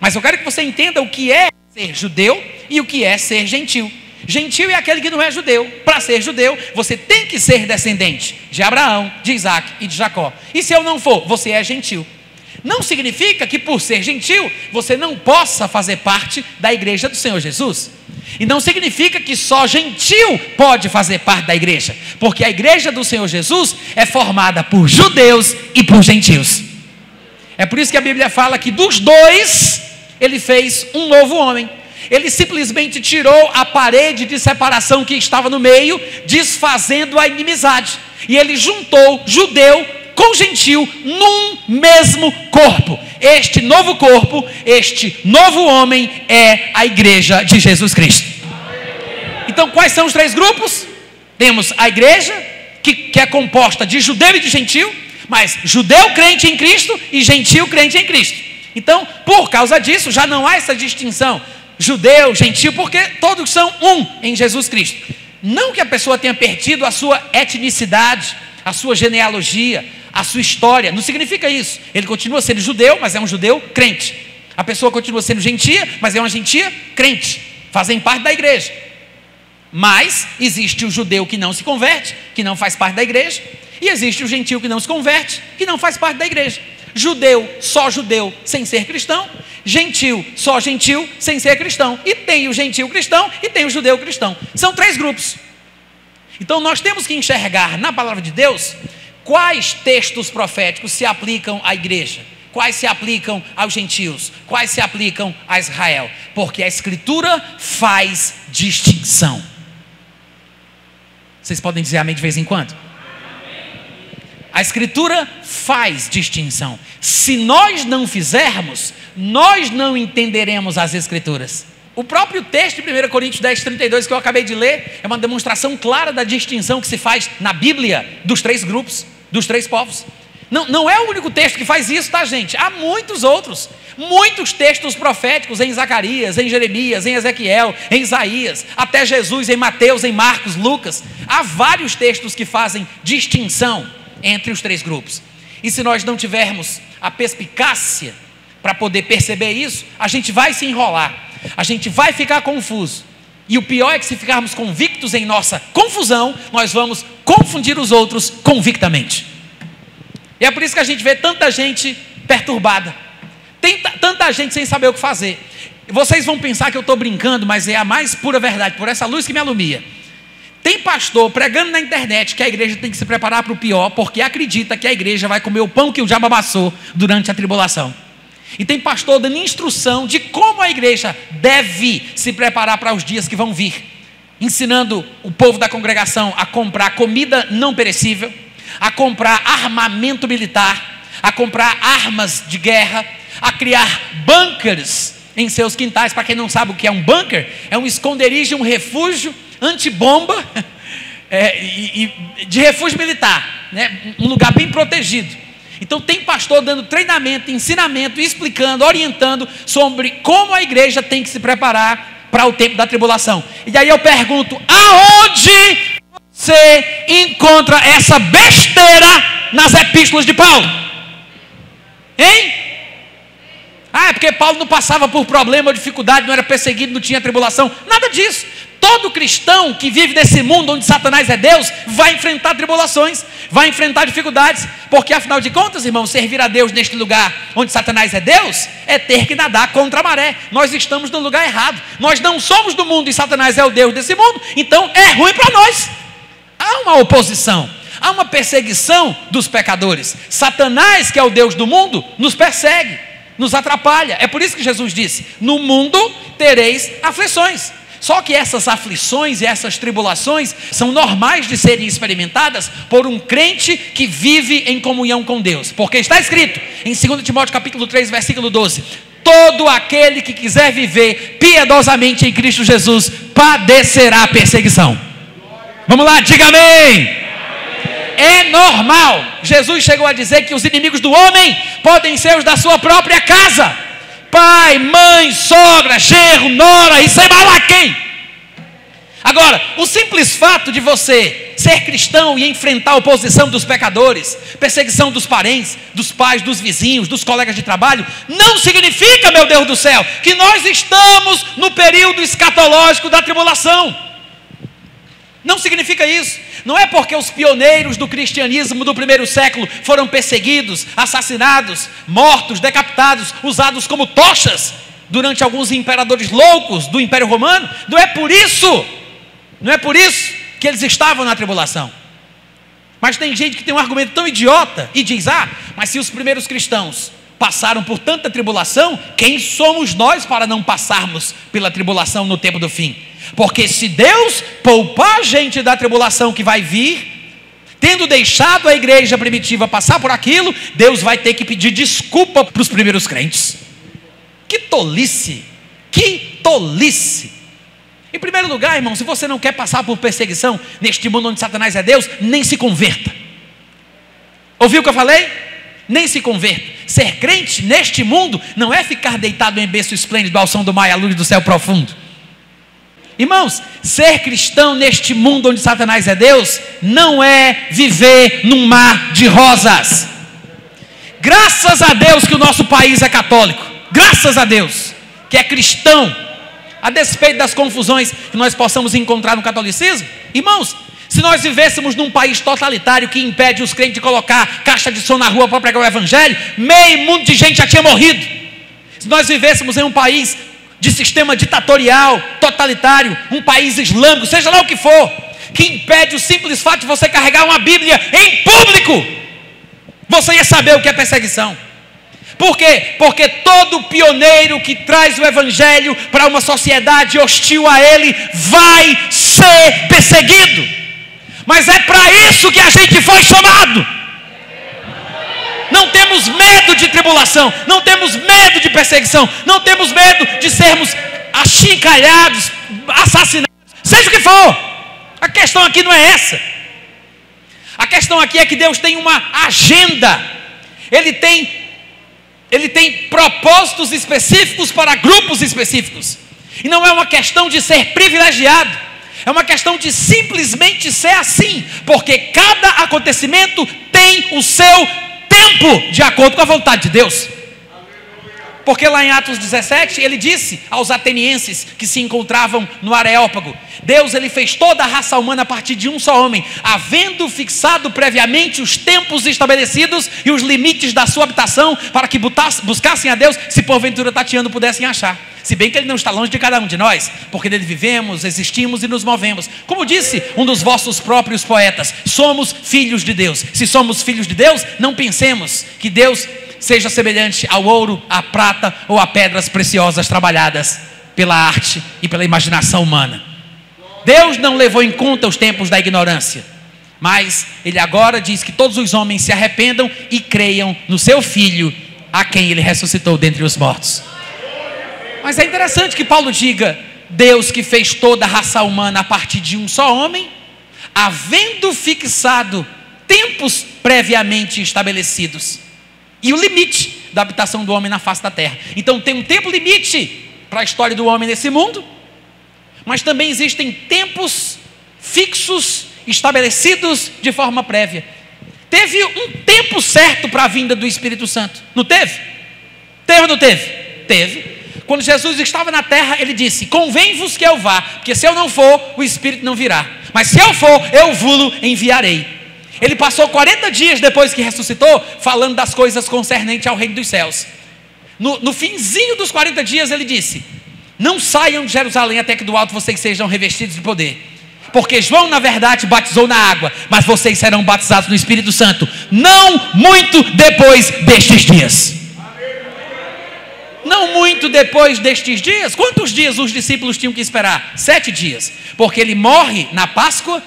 Mas eu quero que você entenda o que é ser judeu e o que é ser gentil. Gentil é aquele que não é judeu. Para ser judeu, você tem que ser descendente de Abraão, de Isaac e de Jacó. E se eu não for, você é gentil. Não significa que por ser gentil, você não possa fazer parte da igreja do Senhor Jesus. E não significa que só gentil pode fazer parte da igreja, porque a igreja do Senhor Jesus é formada por judeus e por gentios. É por isso que a Bíblia fala que dos 2, ele fez um novo homem. Ele simplesmente tirou a parede de separação que estava no meio, desfazendo a inimizade. E ele juntou judeu com gentil num mesmo corpo. Este novo corpo, este novo homem é a igreja de Jesus Cristo. Então quais são os 3 grupos? Temos a igreja, que é composta de judeu e de gentil, mas judeu crente em Cristo e gentil crente em Cristo. Então, por causa disso, já não há essa distinção judeu, gentil, porque todos são um em Jesus Cristo. Não que a pessoa tenha perdido a sua etnicidade, a sua genealogia, a sua história, não significa isso. Ele continua sendo judeu, mas é um judeu crente. A pessoa continua sendo gentia, mas é uma gentia crente. Fazem parte da igreja. Mas existe o judeu que não se converte, que não faz parte da igreja, e existe o gentil que não se converte, que não faz parte da igreja. Judeu, só judeu, sem ser cristão. Gentil, só gentil, sem ser cristão. E tem o gentil cristão e tem o judeu cristão. São 3 grupos. Então nós temos que enxergar na palavra de Deus quais textos proféticos se aplicam à igreja, quais se aplicam aos gentios, quais se aplicam a Israel, porque a Escritura faz distinção. Vocês podem dizer amém de vez em quando? A Escritura faz distinção. Se nós não fizermos, nós não entenderemos as Escrituras. O próprio texto de 1 Coríntios 10, 32 que eu acabei de ler é uma demonstração clara da distinção que se faz na Bíblia dos 3 grupos, dos 3 povos. Não é o único texto que faz isso, tá, gente? Há muitos outros. Muitos textos proféticos em Zacarias, em Jeremias, em Ezequiel, em Isaías, até Jesus, em Mateus, em Marcos, Lucas. Há vários textos que fazem distinção entre os 3 grupos. E se nós não tivermos a perspicácia para poder perceber isso, a gente vai se enrolar. a gente vai ficar confuso. E o pior é que se ficarmos convictos em nossa confusão, nós vamos confundir os outros convictamente. E é por isso que a gente vê tanta gente perturbada, tem tanta gente sem saber o que fazer. Vocês vão pensar que eu estou brincando, mas é a mais pura verdade, por essa luz que me alumia. Tem pastor pregando na internet que a igreja tem que se preparar para o pior, porque acredita que a igreja vai comer o pão que o diabo amassou durante a tribulação. E tem pastor dando instrução de como a igreja deve se preparar para os dias que vão vir, ensinando o povo da congregação a comprar comida não perecível, a comprar armamento militar, a comprar armas de guerra, a criar bunkers em seus quintais. Para quem não sabe o que é um bunker, é um esconderijo, um refúgio antibomba, de refúgio militar, né? Um lugar bem protegido. Então tem pastor dando treinamento, ensinamento, explicando, orientando sobre como a igreja tem que se preparar para o tempo da tribulação. E aí eu pergunto, aonde você encontra essa besteira nas epístolas de Paulo? Hein? É porque Paulo não passava por problema ou dificuldade, não era perseguido, não tinha tribulação. Nada disso. Todo cristão que vive nesse mundo onde Satanás é Deus, vai enfrentar tribulações, vai enfrentar dificuldades, porque afinal de contas, irmãos, servir a Deus neste lugar onde Satanás é Deus, é ter que nadar contra a maré. Nós estamos no lugar errado, nós não somos do mundo e Satanás é o Deus desse mundo, então é ruim para nós. Há uma oposição, há uma perseguição dos pecadores. Satanás, que é o Deus do mundo, nos persegue, nos atrapalha. É por isso que Jesus disse, no mundo tereis aflições. Só que essas aflições e essas tribulações são normais de serem experimentadas por um crente que vive em comunhão com Deus. Porque está escrito em 2 Timóteo capítulo 3, versículo 12: todo aquele que quiser viver piedosamente em Cristo Jesus padecerá perseguição. Vamos lá, diga amém. É normal. Jesus chegou a dizer que os inimigos do homem podem ser os da sua própria casa. Pai, mãe, sogra, genro, nora e sei lá quem. Agora, o simples fato de você ser cristão e enfrentar a oposição dos pecadores, perseguição dos parentes, dos pais, dos vizinhos, dos colegas de trabalho, não significa, meu Deus do céu, que nós estamos no período escatológico da tribulação. Não significa isso. Não é porque os pioneiros do cristianismo do primeiro século foram perseguidos, assassinados, mortos, decapitados, usados como tochas durante alguns imperadores loucos do Império Romano. Não é por isso que eles estavam na tribulação. Mas tem gente que tem um argumento tão idiota e diz, mas se os primeiros cristãos passaram por tanta tribulação, quem somos nós para não passarmos pela tribulação no tempo do fim? Porque se Deus poupar a gente da tribulação que vai vir, tendo deixado a igreja primitiva passar por aquilo, Deus vai ter que pedir desculpa para os primeiros crentes. Que tolice! Que tolice! Em primeiro lugar, irmão, se você não quer passar por perseguição neste mundo onde Satanás é Deus, nem se converta. Ouviu o que eu falei? Nem se converta. Ser crente neste mundo não é ficar deitado em berço esplêndido ao som do mar e à luz do céu profundo. Irmãos, ser cristão neste mundo onde Satanás é Deus, não é viver num mar de rosas. Graças a Deus que o nosso país é católico. Graças a Deus que é cristão. A despeito das confusões que nós possamos encontrar no catolicismo. Irmãos, se nós vivêssemos num país totalitário que impede os crentes de colocar caixa de som na rua para pregar o evangelho, meio mundo de gente já tinha morrido. Se nós vivêssemos em um país de sistema ditatorial, totalitário, um país islâmico, seja lá o que for, que impede o simples fato de você carregar uma Bíblia em público, você ia saber o que é perseguição. Por quê? Porque todo pioneiro que traz o evangelho para uma sociedade hostil a ele vai ser perseguido. Mas é para isso que a gente foi chamado. Não temos medo de tribulação, não temos medo de perseguição, não temos medo de sermos achincalhados, assassinados, seja o que for. A questão aqui não é essa. A questão aqui é que Deus tem uma agenda. Ele tem propósitos específicos para grupos específicos. E não é uma questão de ser privilegiado, é uma questão de simplesmente ser assim, porque cada acontecimento tem o seu tempo de acordo com a vontade de Deus. Porque lá em Atos 17, ele disse aos atenienses que se encontravam no Areópago: Deus, ele fez toda a raça humana a partir de um só homem, havendo fixado previamente os tempos estabelecidos e os limites da sua habitação, para que buscassem a Deus, se porventura tateando pudessem achar. Se bem que ele não está longe de cada um de nós, porque nele vivemos, existimos e nos movemos. Como disse um dos vossos próprios poetas, somos filhos de Deus. Se somos filhos de Deus, não pensemos que Deus seja semelhante ao ouro, à prata ou a pedras preciosas trabalhadas pela arte e pela imaginação humana. Deus não levou em conta os tempos da ignorância, mas ele agora diz que todos os homens se arrependam e creiam no seu Filho, a quem ele ressuscitou dentre os mortos. Mas é interessante que Paulo diga: Deus que fez toda a raça humana a partir de um só homem, havendo fixado tempos previamente estabelecidos e o limite da habitação do homem na face da terra. Então tem um tempo limite para a história do homem nesse mundo, mas também existem tempos fixos, estabelecidos de forma prévia. Teve um tempo certo para a vinda do Espírito Santo, não teve? Teve ou não teve? Teve. Quando Jesus estava na terra, ele disse: convém-vos que eu vá, porque se eu não for, o Espírito não virá, mas se eu for, eu vos enviarei. Ele passou 40 dias depois que ressuscitou, falando das coisas concernentes ao reino dos céus. No finzinho dos 40 dias ele disse: não saiam de Jerusalém até que do alto vocês sejam revestidos de poder. Porque João na verdade batizou na água, mas vocês serão batizados no Espírito Santo, não muito depois destes dias. Não muito depois destes dias. Quantos dias os discípulos tinham que esperar? 7 dias. Porque ele morre na Páscoa,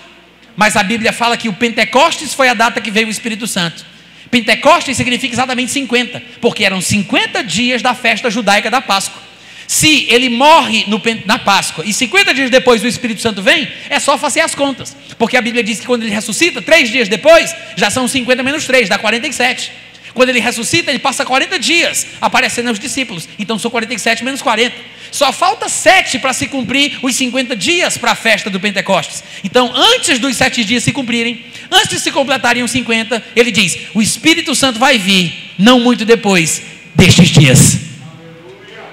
mas a Bíblia fala que o Pentecostes foi a data que veio o Espírito Santo. Pentecostes significa exatamente 50, porque eram 50 dias da festa judaica da Páscoa. Se ele morre na Páscoa e 50 dias depois o Espírito Santo vem, é só fazer as contas. Porque a Bíblia diz que quando ele ressuscita, 3 dias depois, já são 50 menos 3, dá 47. Quando ele ressuscita, ele passa 40 dias aparecendo aos discípulos. Então são 47 menos 40. Só falta 7 para se cumprir os 50 dias para a festa do Pentecostes. Então antes dos 7 dias se cumprirem, antes de se completarem os 50, ele diz: o Espírito Santo vai vir, não muito depois destes dias.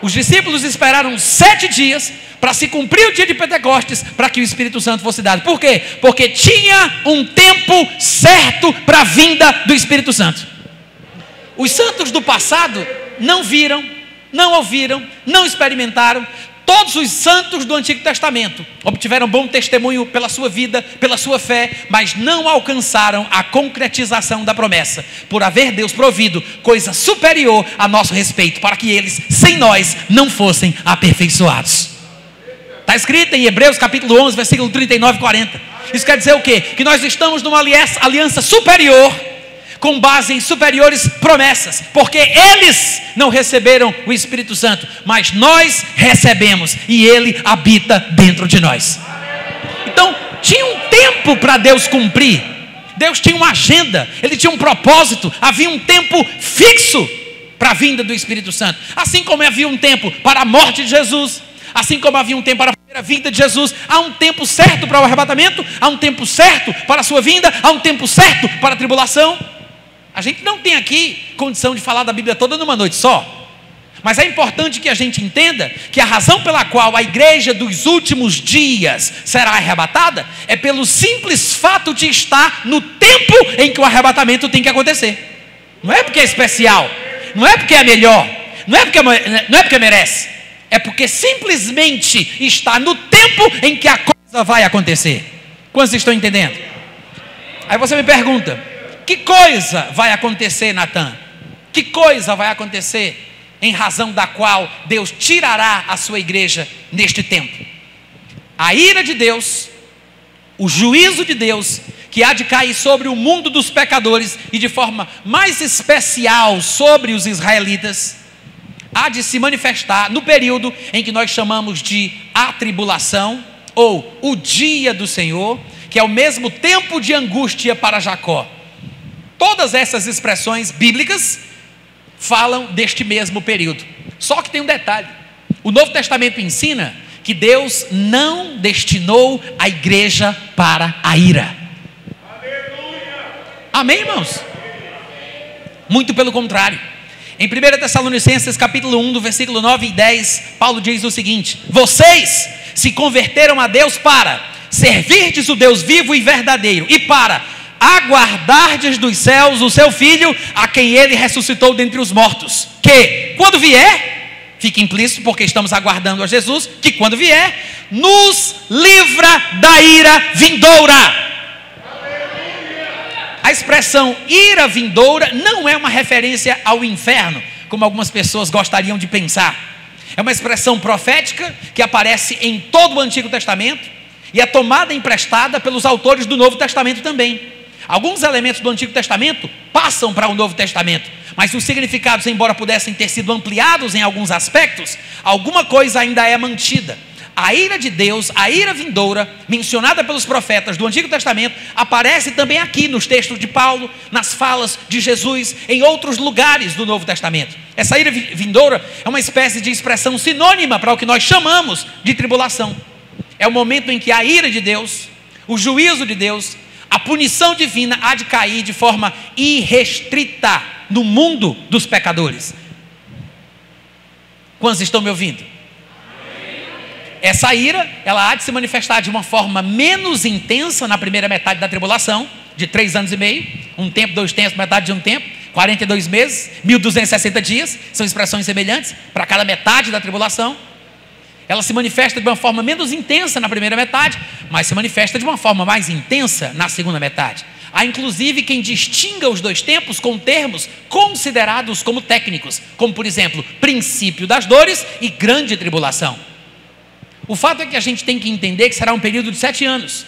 Os discípulos esperaram 7 dias para se cumprir o dia de Pentecostes, para que o Espírito Santo fosse dado. Por quê? Porque tinha um tempo certo para a vinda do Espírito Santo. Os santos do passado não viram, não ouviram, não experimentaram. Todos os santos do Antigo Testamento obtiveram bom testemunho pela sua vida, pela sua fé, mas não alcançaram a concretização da promessa, por haver Deus provido coisa superior a nosso respeito, para que eles, sem nós, não fossem aperfeiçoados. Está escrito em Hebreus capítulo 11, versículo 39 e 40. Isso quer dizer o quê? Que nós estamos numa aliança superior, com base em superiores promessas, porque eles não receberam o Espírito Santo, mas nós recebemos, e ele habita dentro de nós. Então tinha um tempo para Deus cumprir. Deus tinha uma agenda, ele tinha um propósito, havia um tempo fixo para a vinda do Espírito Santo. Assim como havia um tempo para a morte de Jesus, assim como havia um tempo para a primeira vinda de Jesus, há um tempo certo para o arrebatamento, há um tempo certo para a sua vinda, há um tempo certo para a tribulação. A gente não tem aqui condição de falar da Bíblia toda numa noite só, mas é importante que a gente entenda que a razão pela qual a igreja dos últimos dias será arrebatada é pelo simples fato de estar no tempo em que o arrebatamento tem que acontecer. Não é porque é especial, não é porque é melhor, não é porque merece, é porque simplesmente está no tempo em que a coisa vai acontecer. Quantos estão entendendo? Aí você me pergunta: que coisa vai acontecer, Natan? Que coisa vai acontecer em razão da qual Deus tirará a sua igreja neste tempo? A ira de Deus, o juízo de Deus, que há de cair sobre o mundo dos pecadores e de forma mais especial sobre os israelitas, há de se manifestar no período em que nós chamamos de atribulação, ou o dia do Senhor, que é o mesmo tempo de angústia para Jacó. Todas essas expressões bíblicas falam deste mesmo período. Só que tem um detalhe: o Novo Testamento ensina que Deus não destinou a igreja para a ira. Amém, irmãos? Muito pelo contrário, Em 1 Tessalonicenses capítulo 1, do versículo 9 e 10, Paulo diz o seguinte: vocês se converteram a Deus para servirdes o Deus vivo e verdadeiro, e para aguardardes dos céus o seu Filho, a quem ele ressuscitou dentre os mortos, que quando vier, fica implícito porque estamos aguardando a Jesus, que quando vier, nos livra da ira vindoura. A expressão ira vindoura não é uma referência ao inferno, como algumas pessoas gostariam de pensar. É uma expressão profética que aparece em todo o Antigo Testamento e é tomada emprestada pelos autores do Novo Testamento também. Alguns elementos do Antigo Testamento passam para o Novo Testamento, mas os significados, embora pudessem ter sido ampliados em alguns aspectos, alguma coisa ainda é mantida. A ira de Deus, a ira vindoura, mencionada pelos profetas do Antigo Testamento, aparece também aqui nos textos de Paulo, nas falas de Jesus, em outros lugares do Novo Testamento. Essa ira vindoura é uma espécie de expressão sinônima para o que nós chamamos de tribulação. É o momento em que a ira de Deus, o juízo de Deus, a punição divina há de cair de forma irrestrita no mundo dos pecadores. Quantos estão me ouvindo? Essa ira, ela há de se manifestar de uma forma menos intensa na primeira metade da tribulação, de 3 anos e meio, um tempo, 2 tempos, metade de um tempo, 42 meses, 1260 dias, são expressões semelhantes para cada metade da tribulação. Ela se manifesta de uma forma menos intensa na primeira metade, mas se manifesta de uma forma mais intensa na segunda metade. Há inclusive quem distinga os 2 tempos com termos considerados como técnicos, como por exemplo, princípio das dores e grande tribulação. O fato é que a gente tem que entender que será um período de 7 anos.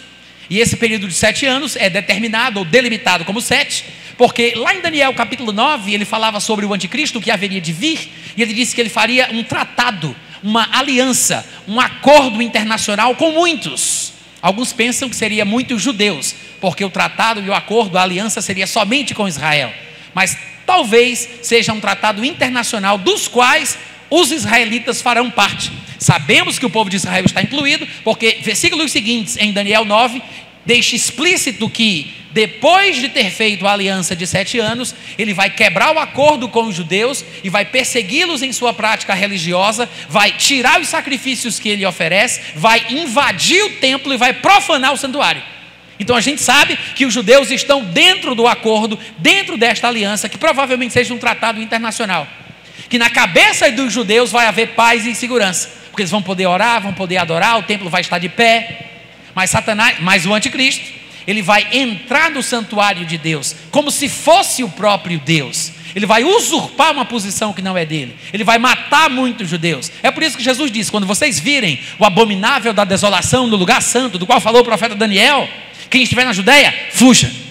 E esse período de 7 anos é determinado ou delimitado como 7, porque lá em Daniel capítulo 9, ele falava sobre o anticristo que haveria de vir, e ele disse que ele faria um tratado, uma aliança, um acordo internacional com muitos. Alguns pensam que seria muitos judeus, porque o tratado e o acordo, a aliança seria somente com Israel. Mas talvez seja um tratado internacional dos quais os israelitas farão parte. Sabemos que o povo de Israel está incluído, porque versículos seguintes em Daniel 9 deixa explícito que depois de ter feito a aliança de 7 anos, ele vai quebrar o acordo com os judeus e vai persegui-los em sua prática religiosa, vai tirar os sacrifícios que ele oferece, vai invadir o templo e vai profanar o santuário. Então a gente sabe que os judeus estão dentro do acordo, dentro desta aliança, que provavelmente seja um tratado internacional, que na cabeça dos judeus vai haver paz e segurança, porque eles vão poder orar, vão poder adorar, o templo vai estar de pé. Mas o anticristo, ele vai entrar no santuário de Deus como se fosse o próprio Deus. Ele vai usurpar uma posição que não é dele. Ele vai matar muitos judeus. É por isso que Jesus disse: quando vocês virem o abominável da desolação no lugar santo, do qual falou o profeta Daniel, quem estiver na Judeia, fuja.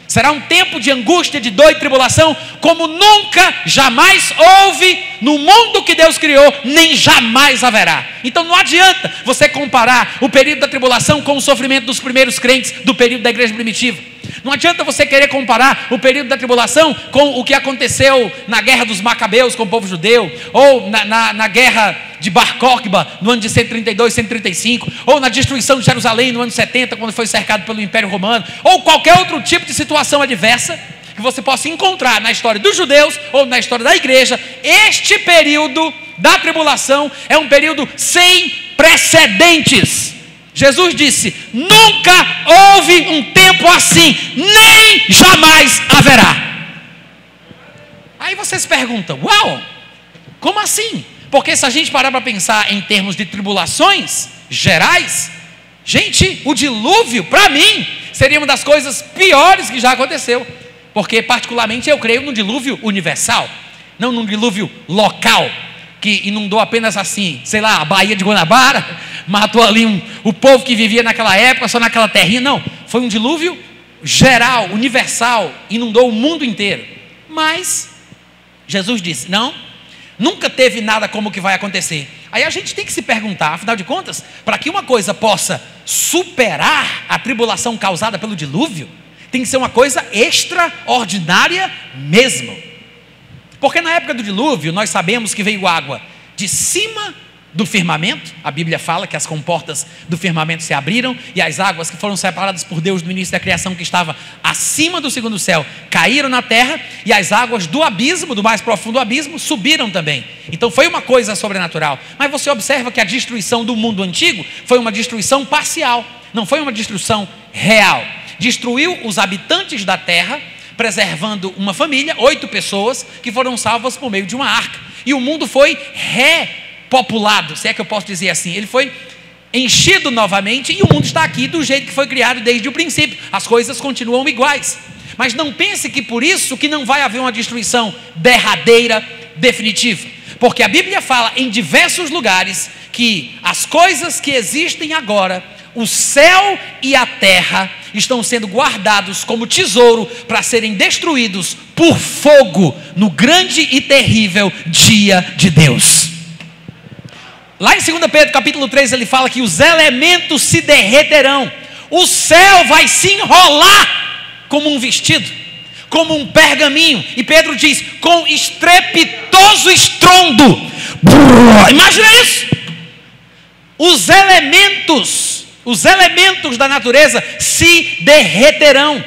Será um tempo de angústia, de dor e tribulação, como nunca, jamais houve no mundo que Deus criou, nem jamais haverá. Então não adianta você comparar o período da tribulação com o sofrimento dos primeiros crentes do período da igreja primitiva. Não adianta você querer comparar o período da tribulação com o que aconteceu na guerra dos Macabeus com o povo judeu, ou na guerra de Bar Kokhba no ano de 132, 135, ou na destruição de Jerusalém no ano 70, quando foi cercado pelo Império Romano, ou qualquer outro tipo de situação adversa que você possa encontrar na história dos judeus ou na história da igreja. Este período da tribulação é um período sem precedentes. Jesus disse: nunca houve um tempo assim, nem jamais haverá. Aí vocês perguntam: uau, como assim? Porque se a gente parar para pensar em termos de tribulações gerais, gente, o dilúvio, para mim, seria uma das coisas piores que já aconteceu. Porque particularmente eu creio num dilúvio universal, não num dilúvio local, que inundou apenas assim, sei lá, a Baía de Guanabara, matou ali o povo que vivia naquela época, só naquela terrinha. Não, foi um dilúvio geral, universal, inundou o mundo inteiro. Mas Jesus disse: não, nunca teve nada como o que vai acontecer. Aí a gente tem que se perguntar, afinal de contas, para que uma coisa possa superar a tribulação causada pelo dilúvio, tem que ser uma coisa extraordinária mesmo. Porque na época do dilúvio, nós sabemos que veio água de cima do firmamento. A Bíblia fala que as comportas do firmamento se abriram e as águas que foram separadas por Deus no início da criação, que estava acima do segundo céu, caíram na terra, e as águas do abismo, do mais profundo abismo, subiram também. Então foi uma coisa sobrenatural. Mas você observa que a destruição do mundo antigo foi uma destruição parcial, não foi uma destruição real. Destruiu os habitantes da terra, preservando uma família, 8 pessoas que foram salvas por meio de uma arca, e o mundo foi repopulado, se é que eu posso dizer assim. Ele foi enchido novamente, e o mundo está aqui do jeito que foi criado desde o princípio. As coisas continuam iguais, mas não pense que por isso que não vai haver uma destruição derradeira, definitiva, porque a Bíblia fala em diversos lugares que as coisas que existem agora, o céu e a terra, estão sendo guardados como tesouro para serem destruídos por fogo no grande e terrível dia de Deus. Lá em 2 Pedro capítulo 3 ele fala que os elementos se derreterão, o céu vai se enrolar como um vestido, como um pergaminho, e Pedro diz, com estrepitoso estrondo. Imagina isso. Os elementos da natureza se derreterão.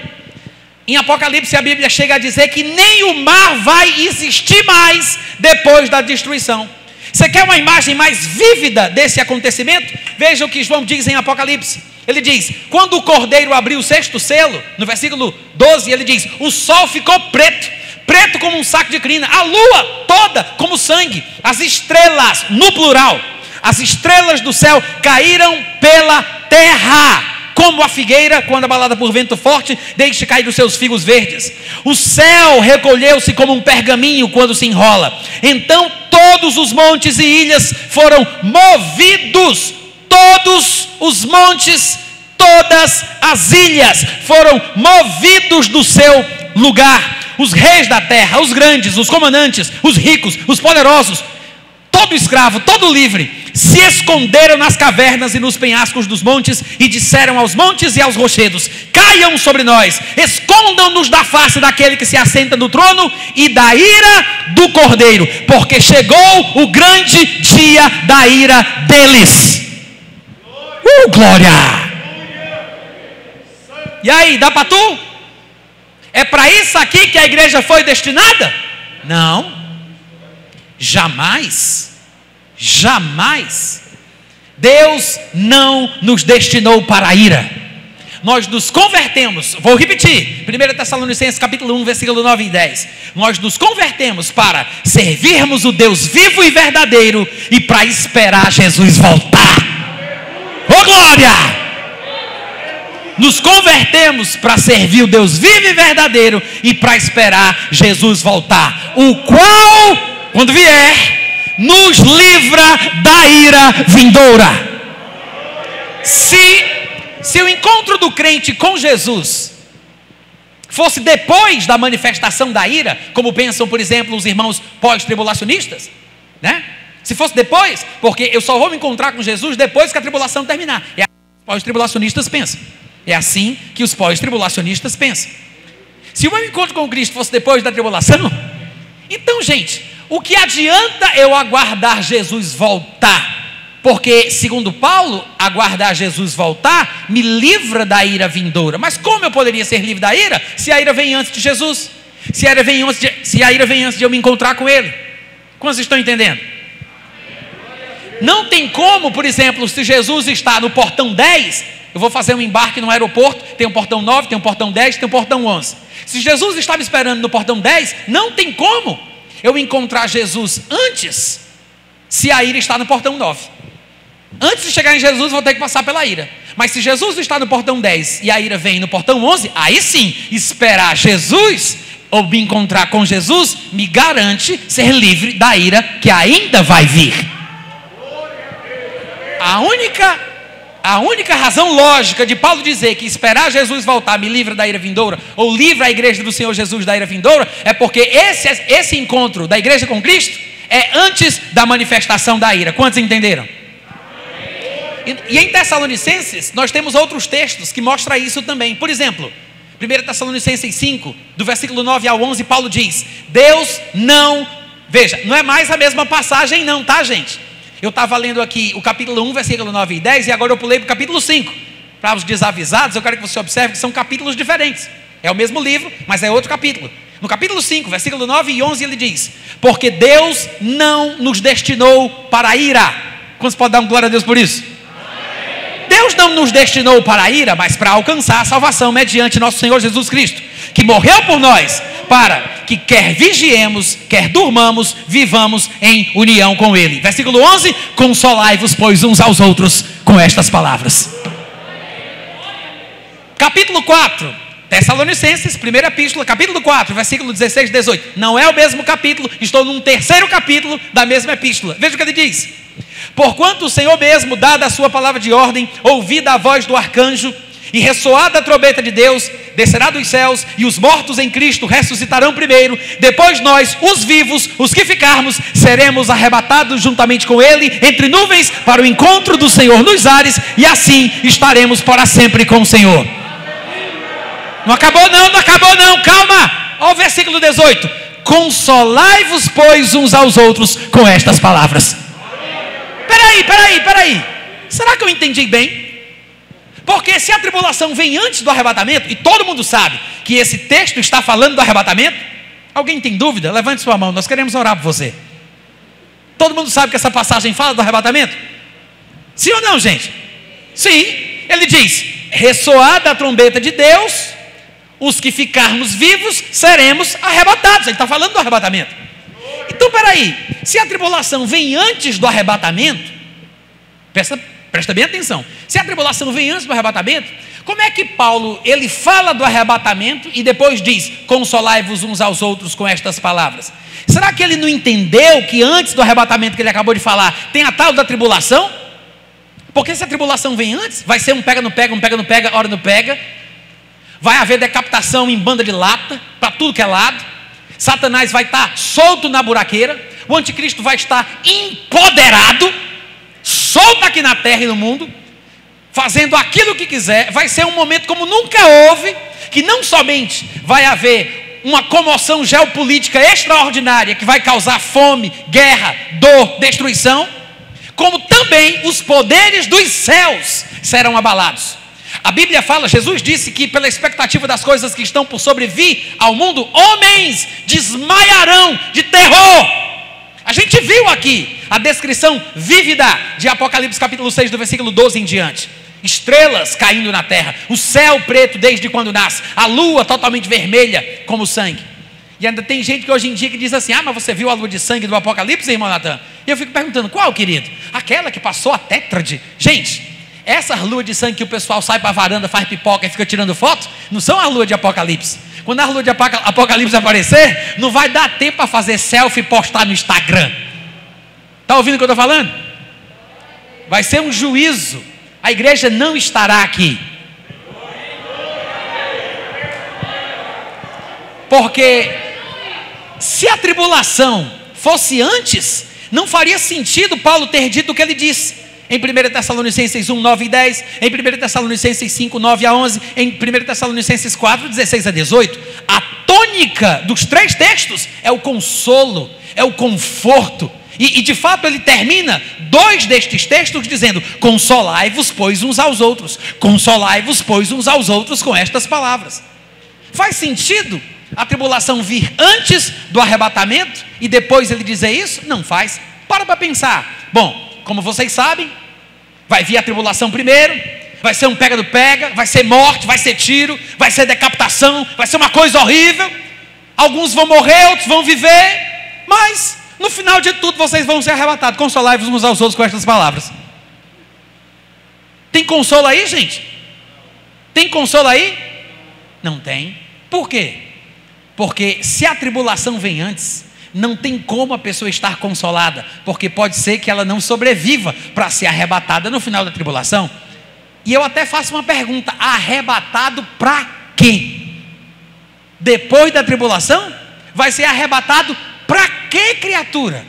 Em Apocalipse a Bíblia chega a dizer que nem o mar vai existir mais depois da destruição. Você quer uma imagem mais vívida desse acontecimento? Veja o que João diz em Apocalipse. Ele diz, quando o cordeiro abriu o 6º selo, no versículo 12, ele diz, o sol ficou preto, preto como um saco de crina, a lua toda como sangue, as estrelas, no plural, as estrelas do céu caíram pela terra, como a figueira, quando abalada por vento forte, deixa cair os seus figos verdes. O céu recolheu-se como um pergaminho quando se enrola. Então todos os montes e ilhas foram movidos. Todos os montes, todas as ilhas foram movidos do seu lugar. Os reis da terra, os grandes, os comandantes, os ricos, os poderosos, todo escravo, todo livre, se esconderam nas cavernas e nos penhascos dos montes e disseram aos montes e aos rochedos, caiam sobre nós, escondam-nos da face daquele que se assenta no trono e da ira do cordeiro, porque chegou o grande dia da ira deles. Glória! E aí, dá para tu? É para isso aqui que a igreja foi destinada? Não, jamais. Jamais. Deus não nos destinou para a ira. Nós nos convertemos, vou repetir, 1 Tessalonicenses capítulo 1, versículo 9 e 10. Nós nos convertemos para servirmos o Deus vivo e verdadeiro e para esperar Jesus voltar. Oh glória! Nos convertemos para servir o Deus vivo e verdadeiro e para esperar Jesus voltar, o qual, quando vier, nos livra da ira vindoura. Se o encontro do crente com Jesus fosse depois da manifestação da ira, como pensam, por exemplo, os irmãos pós-tribulacionistas, né? Se fosse depois, porque eu só vou me encontrar com Jesus depois que a tribulação terminar. É assim que os pós-tribulacionistas pensam. É assim que os pós-tribulacionistas pensam. Se o meu encontro com Cristo fosse depois da tribulação, então, gente, o que adianta eu aguardar Jesus voltar? Porque, segundo Paulo, aguardar Jesus voltar me livra da ira vindoura. Mas como eu poderia ser livre da ira se a ira vem antes de Jesus? Se a ira vem antes de eu me encontrar com Ele? Quantos estão entendendo? Não tem como, por exemplo, se Jesus está no portão 10, eu vou fazer um embarque no aeroporto, tem um portão 9, tem um portão 10, tem um portão 11. Se Jesus está me esperando no portão 10, não tem como eu encontrar Jesus antes, se a ira está no portão 9. Antes de chegar em Jesus, vou ter que passar pela ira. Mas se Jesus está no portão 10 e a ira vem no portão 11, aí sim, esperar Jesus ou me encontrar com Jesus me garante ser livre da ira que ainda vai vir. A única razão lógica de Paulo dizer que esperar Jesus voltar me livra da ira vindoura, ou livra a igreja do Senhor Jesus da ira vindoura, é porque esse encontro da igreja com Cristo é antes da manifestação da ira. Quantos entenderam? E em Tessalonicenses nós temos outros textos que mostram isso também. Por exemplo, 1 Tessalonicenses 5, do versículo 9 ao 11, Paulo diz, Deus não, veja, não é mais a mesma passagem não, tá gente? eu estava lendo aqui o capítulo 1, versículo 9 e 10, e agora eu pulei para o capítulo 5. Para os desavisados, eu quero que você observe que são capítulos diferentes. É o mesmo livro, mas é outro capítulo. No capítulo 5, versículo 9 e 11, ele diz: porque Deus não nos destinou para a ira. Quantos podem dar um glória a Deus por isso? Deus não nos destinou para a ira, mas para alcançar a salvação mediante nosso Senhor Jesus Cristo, que morreu por nós, para que quer vigiemos, quer durmamos, vivamos em união com Ele. Versículo 11: consolai-vos, pois, uns aos outros com estas palavras. Capítulo 4, Tessalonicenses, primeira epístola, capítulo 4, versículo 16 e 18. Não é o mesmo capítulo, estou num terceiro capítulo da mesma epístola. Veja o que ele diz: porquanto o Senhor mesmo, dada a sua palavra de ordem, ouvida a voz do arcanjo e ressoada a trombeta de Deus, descerá dos céus, e os mortos em Cristo ressuscitarão primeiro. Depois nós, os vivos, os que ficarmos, seremos arrebatados juntamente com Ele entre nuvens para o encontro do Senhor nos ares, e assim estaremos para sempre com o Senhor. Não acabou não, calma. Olha o versículo 18: consolai-vos, pois, uns aos outros com estas palavras. Peraí, será que eu entendi bem? Porque se a tribulação vem antes do arrebatamento, e todo mundo sabe que esse texto está falando do arrebatamento, alguém tem dúvida? Levante sua mão, nós queremos orar por você. Todo mundo sabe que essa passagem fala do arrebatamento? Sim ou não, gente? Sim, ele diz: ressoada a trombeta de Deus, os que ficarmos vivos seremos arrebatados. Ele está falando do arrebatamento. Então peraí, se a tribulação vem antes do arrebatamento, presta bem atenção, se a tribulação vem antes do arrebatamento, como é que Paulo, ele fala do arrebatamento e depois diz: consolai-vos uns aos outros com estas palavras? Será que ele não entendeu que antes do arrebatamento que ele acabou de falar, tem a tal da tribulação? Porque se a tribulação vem antes, vai ser um pega no pega, hora no pega, vai haver decapitação em banda de lata, para tudo que é lado, Satanás vai estar solto na buraqueira, o anticristo vai estar empoderado, solto aqui na terra e no mundo, fazendo aquilo que quiser. Vai ser um momento como nunca houve, que não somente vai haver uma comoção geopolítica extraordinária, que vai causar fome, guerra, dor, destruição, como também os poderes dos céus serão abalados. A Bíblia fala, Jesus disse que pela expectativa das coisas que estão por sobrevir ao mundo, homens desmaiarão de terror. A gente viu aqui a descrição vívida de Apocalipse capítulo 6, do versículo 12 em diante. Estrelas caindo na terra, o céu preto desde quando nasce, a lua totalmente vermelha como sangue. E ainda tem gente que hoje em dia que diz assim: ah, mas você viu a lua de sangue do Apocalipse, irmão Natan? E eu fico perguntando: qual, querido? Aquela que passou a tétrade? Gente, essas luas de sangue que o pessoal sai para a varanda, faz pipoca e fica tirando foto, não são as luas de Apocalipse. Quando a lua de Apocalipse aparecer, não vai dar tempo para fazer selfie e postar no Instagram. Está ouvindo o que eu estou falando? Vai ser um juízo. A igreja não estará aqui. Porque se a tribulação fosse antes, não faria sentido Paulo ter dito o que ele disse em 1 Tessalonicenses 1, 9 e 10, em 1 Tessalonicenses 5, 9 a 11, em 1 Tessalonicenses 4, 16 a 18. A tônica dos três textos é o consolo, é o conforto. E de fato ele termina dois destes textos dizendo: consolai-vos, pois, uns aos outros. Consolai-vos, pois, uns aos outros com estas palavras. Faz sentido a tribulação vir antes do arrebatamento e depois ele dizer isso? Não faz. Para pensar. Bom, como vocês sabem, vai vir a tribulação primeiro, vai ser um pega do pega, vai ser morte, vai ser tiro, vai ser decapitação, vai ser uma coisa horrível. Alguns vão morrer, outros vão viver, mas no final de tudo vocês vão ser arrebatados. Consolai-vos uns aos outros com estas palavras. Tem consolo aí, gente? Tem consolo aí? Não tem. Por quê? Porque se a tribulação vem antes, não tem como a pessoa estar consolada, porque pode ser que ela não sobreviva para ser arrebatada no final da tribulação. E eu até faço uma pergunta: arrebatado para quê? Depois da tribulação, vai ser arrebatado para quê, criatura?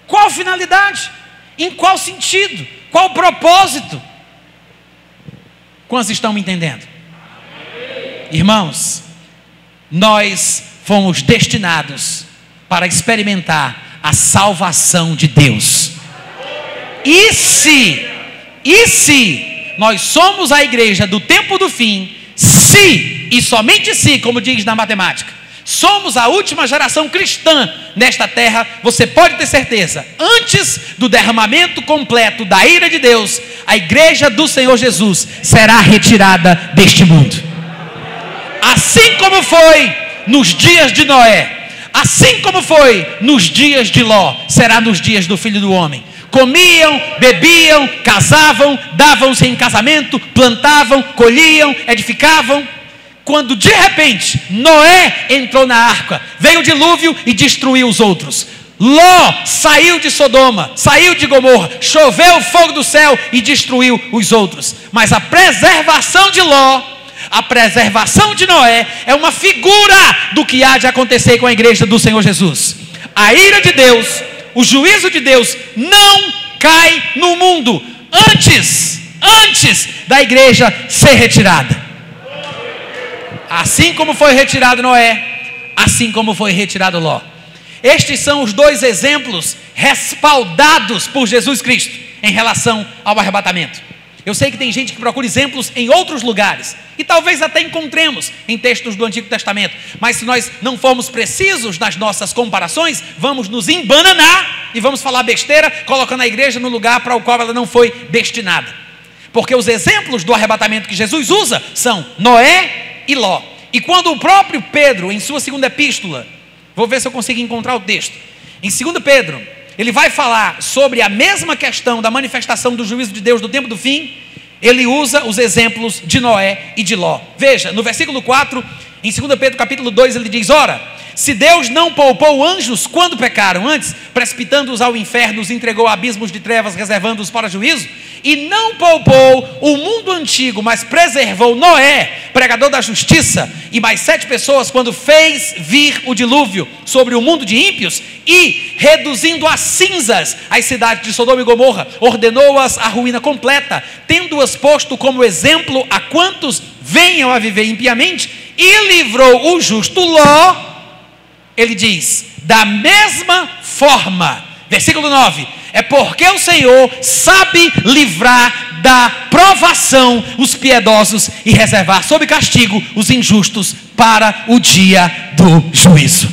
Qual finalidade? Em qual sentido? Qual propósito? Quantos estão me entendendo? Irmãos, nós fomos destinados para experimentar a salvação de Deus. E se nós somos a igreja do tempo do fim, se e somente se, como diz na matemática, somos a última geração cristã nesta terra, você pode ter certeza, antes do derramamento completo da ira de Deus, a igreja do Senhor Jesus será retirada deste mundo. Assim como foi nos dias de Noé, assim como foi nos dias de Ló, será nos dias do Filho do Homem. Comiam, bebiam, casavam, davam-se em casamento, plantavam, colhiam, edificavam. Quando de repente Noé entrou na arca, veio o dilúvio e destruiu os outros. Ló saiu de Sodoma, saiu de Gomorra, choveu fogo do céu e destruiu os outros. Mas a preservação de Ló, a preservação de Noé é uma figura do que há de acontecer com a igreja do Senhor Jesus. A ira de Deus, o juízo de Deus não cai no mundo antes da igreja ser retirada. Assim como foi retirado Noé, assim como foi retirado Ló. Estes são os dois exemplos respaldados por Jesus Cristo em relação ao arrebatamento. Eu sei que tem gente que procura exemplos em outros lugares, e talvez até encontremos em textos do Antigo Testamento, mas se nós não formos precisos nas nossas comparações, vamos nos embananar e vamos falar besteira, colocando a igreja no lugar para o qual ela não foi destinada. Porque os exemplos do arrebatamento que Jesus usa são Noé e Ló. E quando o próprio Pedro, em sua segunda epístola, vou ver se eu consigo encontrar o texto, em 2 Pedro, ele vai falar sobre a mesma questão da manifestação do juízo de Deus do tempo do fim. Ele usa os exemplos de Noé e de Ló. Veja, no versículo 4, em 2 Pedro capítulo 2, ele diz: ora, se Deus não poupou anjos quando pecaram, antes, precipitando-os ao inferno, os entregou a abismos de trevas, reservando-os para juízo, e não poupou o mundo antigo, mas preservou Noé, pregador da justiça, e mais 7 pessoas, quando fez vir o dilúvio sobre o mundo de ímpios, e, reduzindo a cinzas as cidades de Sodoma e Gomorra, ordenou-as à ruína completa, tendo-as posto como exemplo a quantos venham a viver impiamente, e livrou o justo Ló. Ele diz, da mesma forma, versículo 9, é porque o Senhor sabe livrar da provação os piedosos e reservar sob castigo os injustos para o dia do juízo.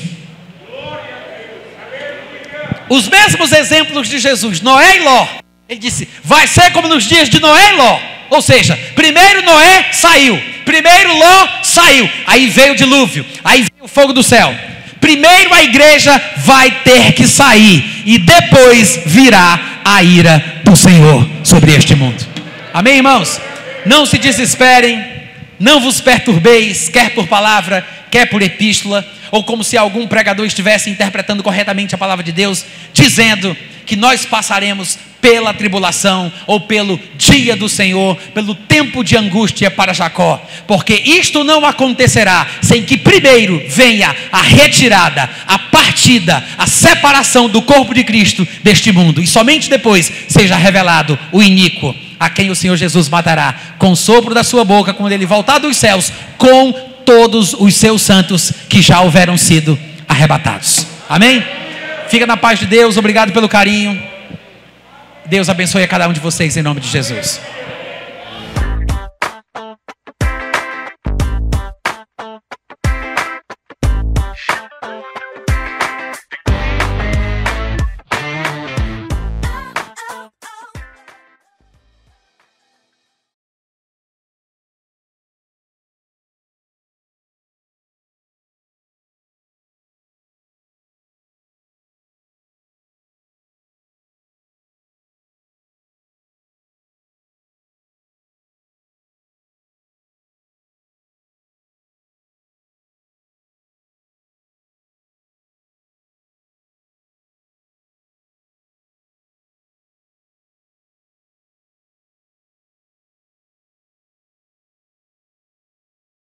Os mesmos exemplos de Jesus, Noé e Ló, ele disse, vai ser como nos dias de Noé e Ló, ou seja, primeiro Noé saiu, primeiro Ló saiu, aí veio o dilúvio, aí veio o fogo do céu. Primeiro a igreja vai ter que sair e depois virá a ira do Senhor sobre este mundo. Amém, irmãos? Não se desesperem, não vos perturbeis, quer por palavra, quer por epístola, ou como se algum pregador estivesse interpretando corretamente a palavra de Deus, dizendo que nós passaremos pela tribulação ou pelo dia do Senhor, pelo tempo de angústia para Jacó, porque isto não acontecerá sem que primeiro venha a retirada, a partida, a separação do corpo de Cristo deste mundo, e somente depois seja revelado o iníquo, a quem o Senhor Jesus matará com o sopro da sua boca, quando ele voltar dos céus, com todos os seus santos que já houveram sido arrebatados. Amém? Fica na paz de Deus, obrigado pelo carinho. Deus abençoe a cada um de vocês em nome de Jesus.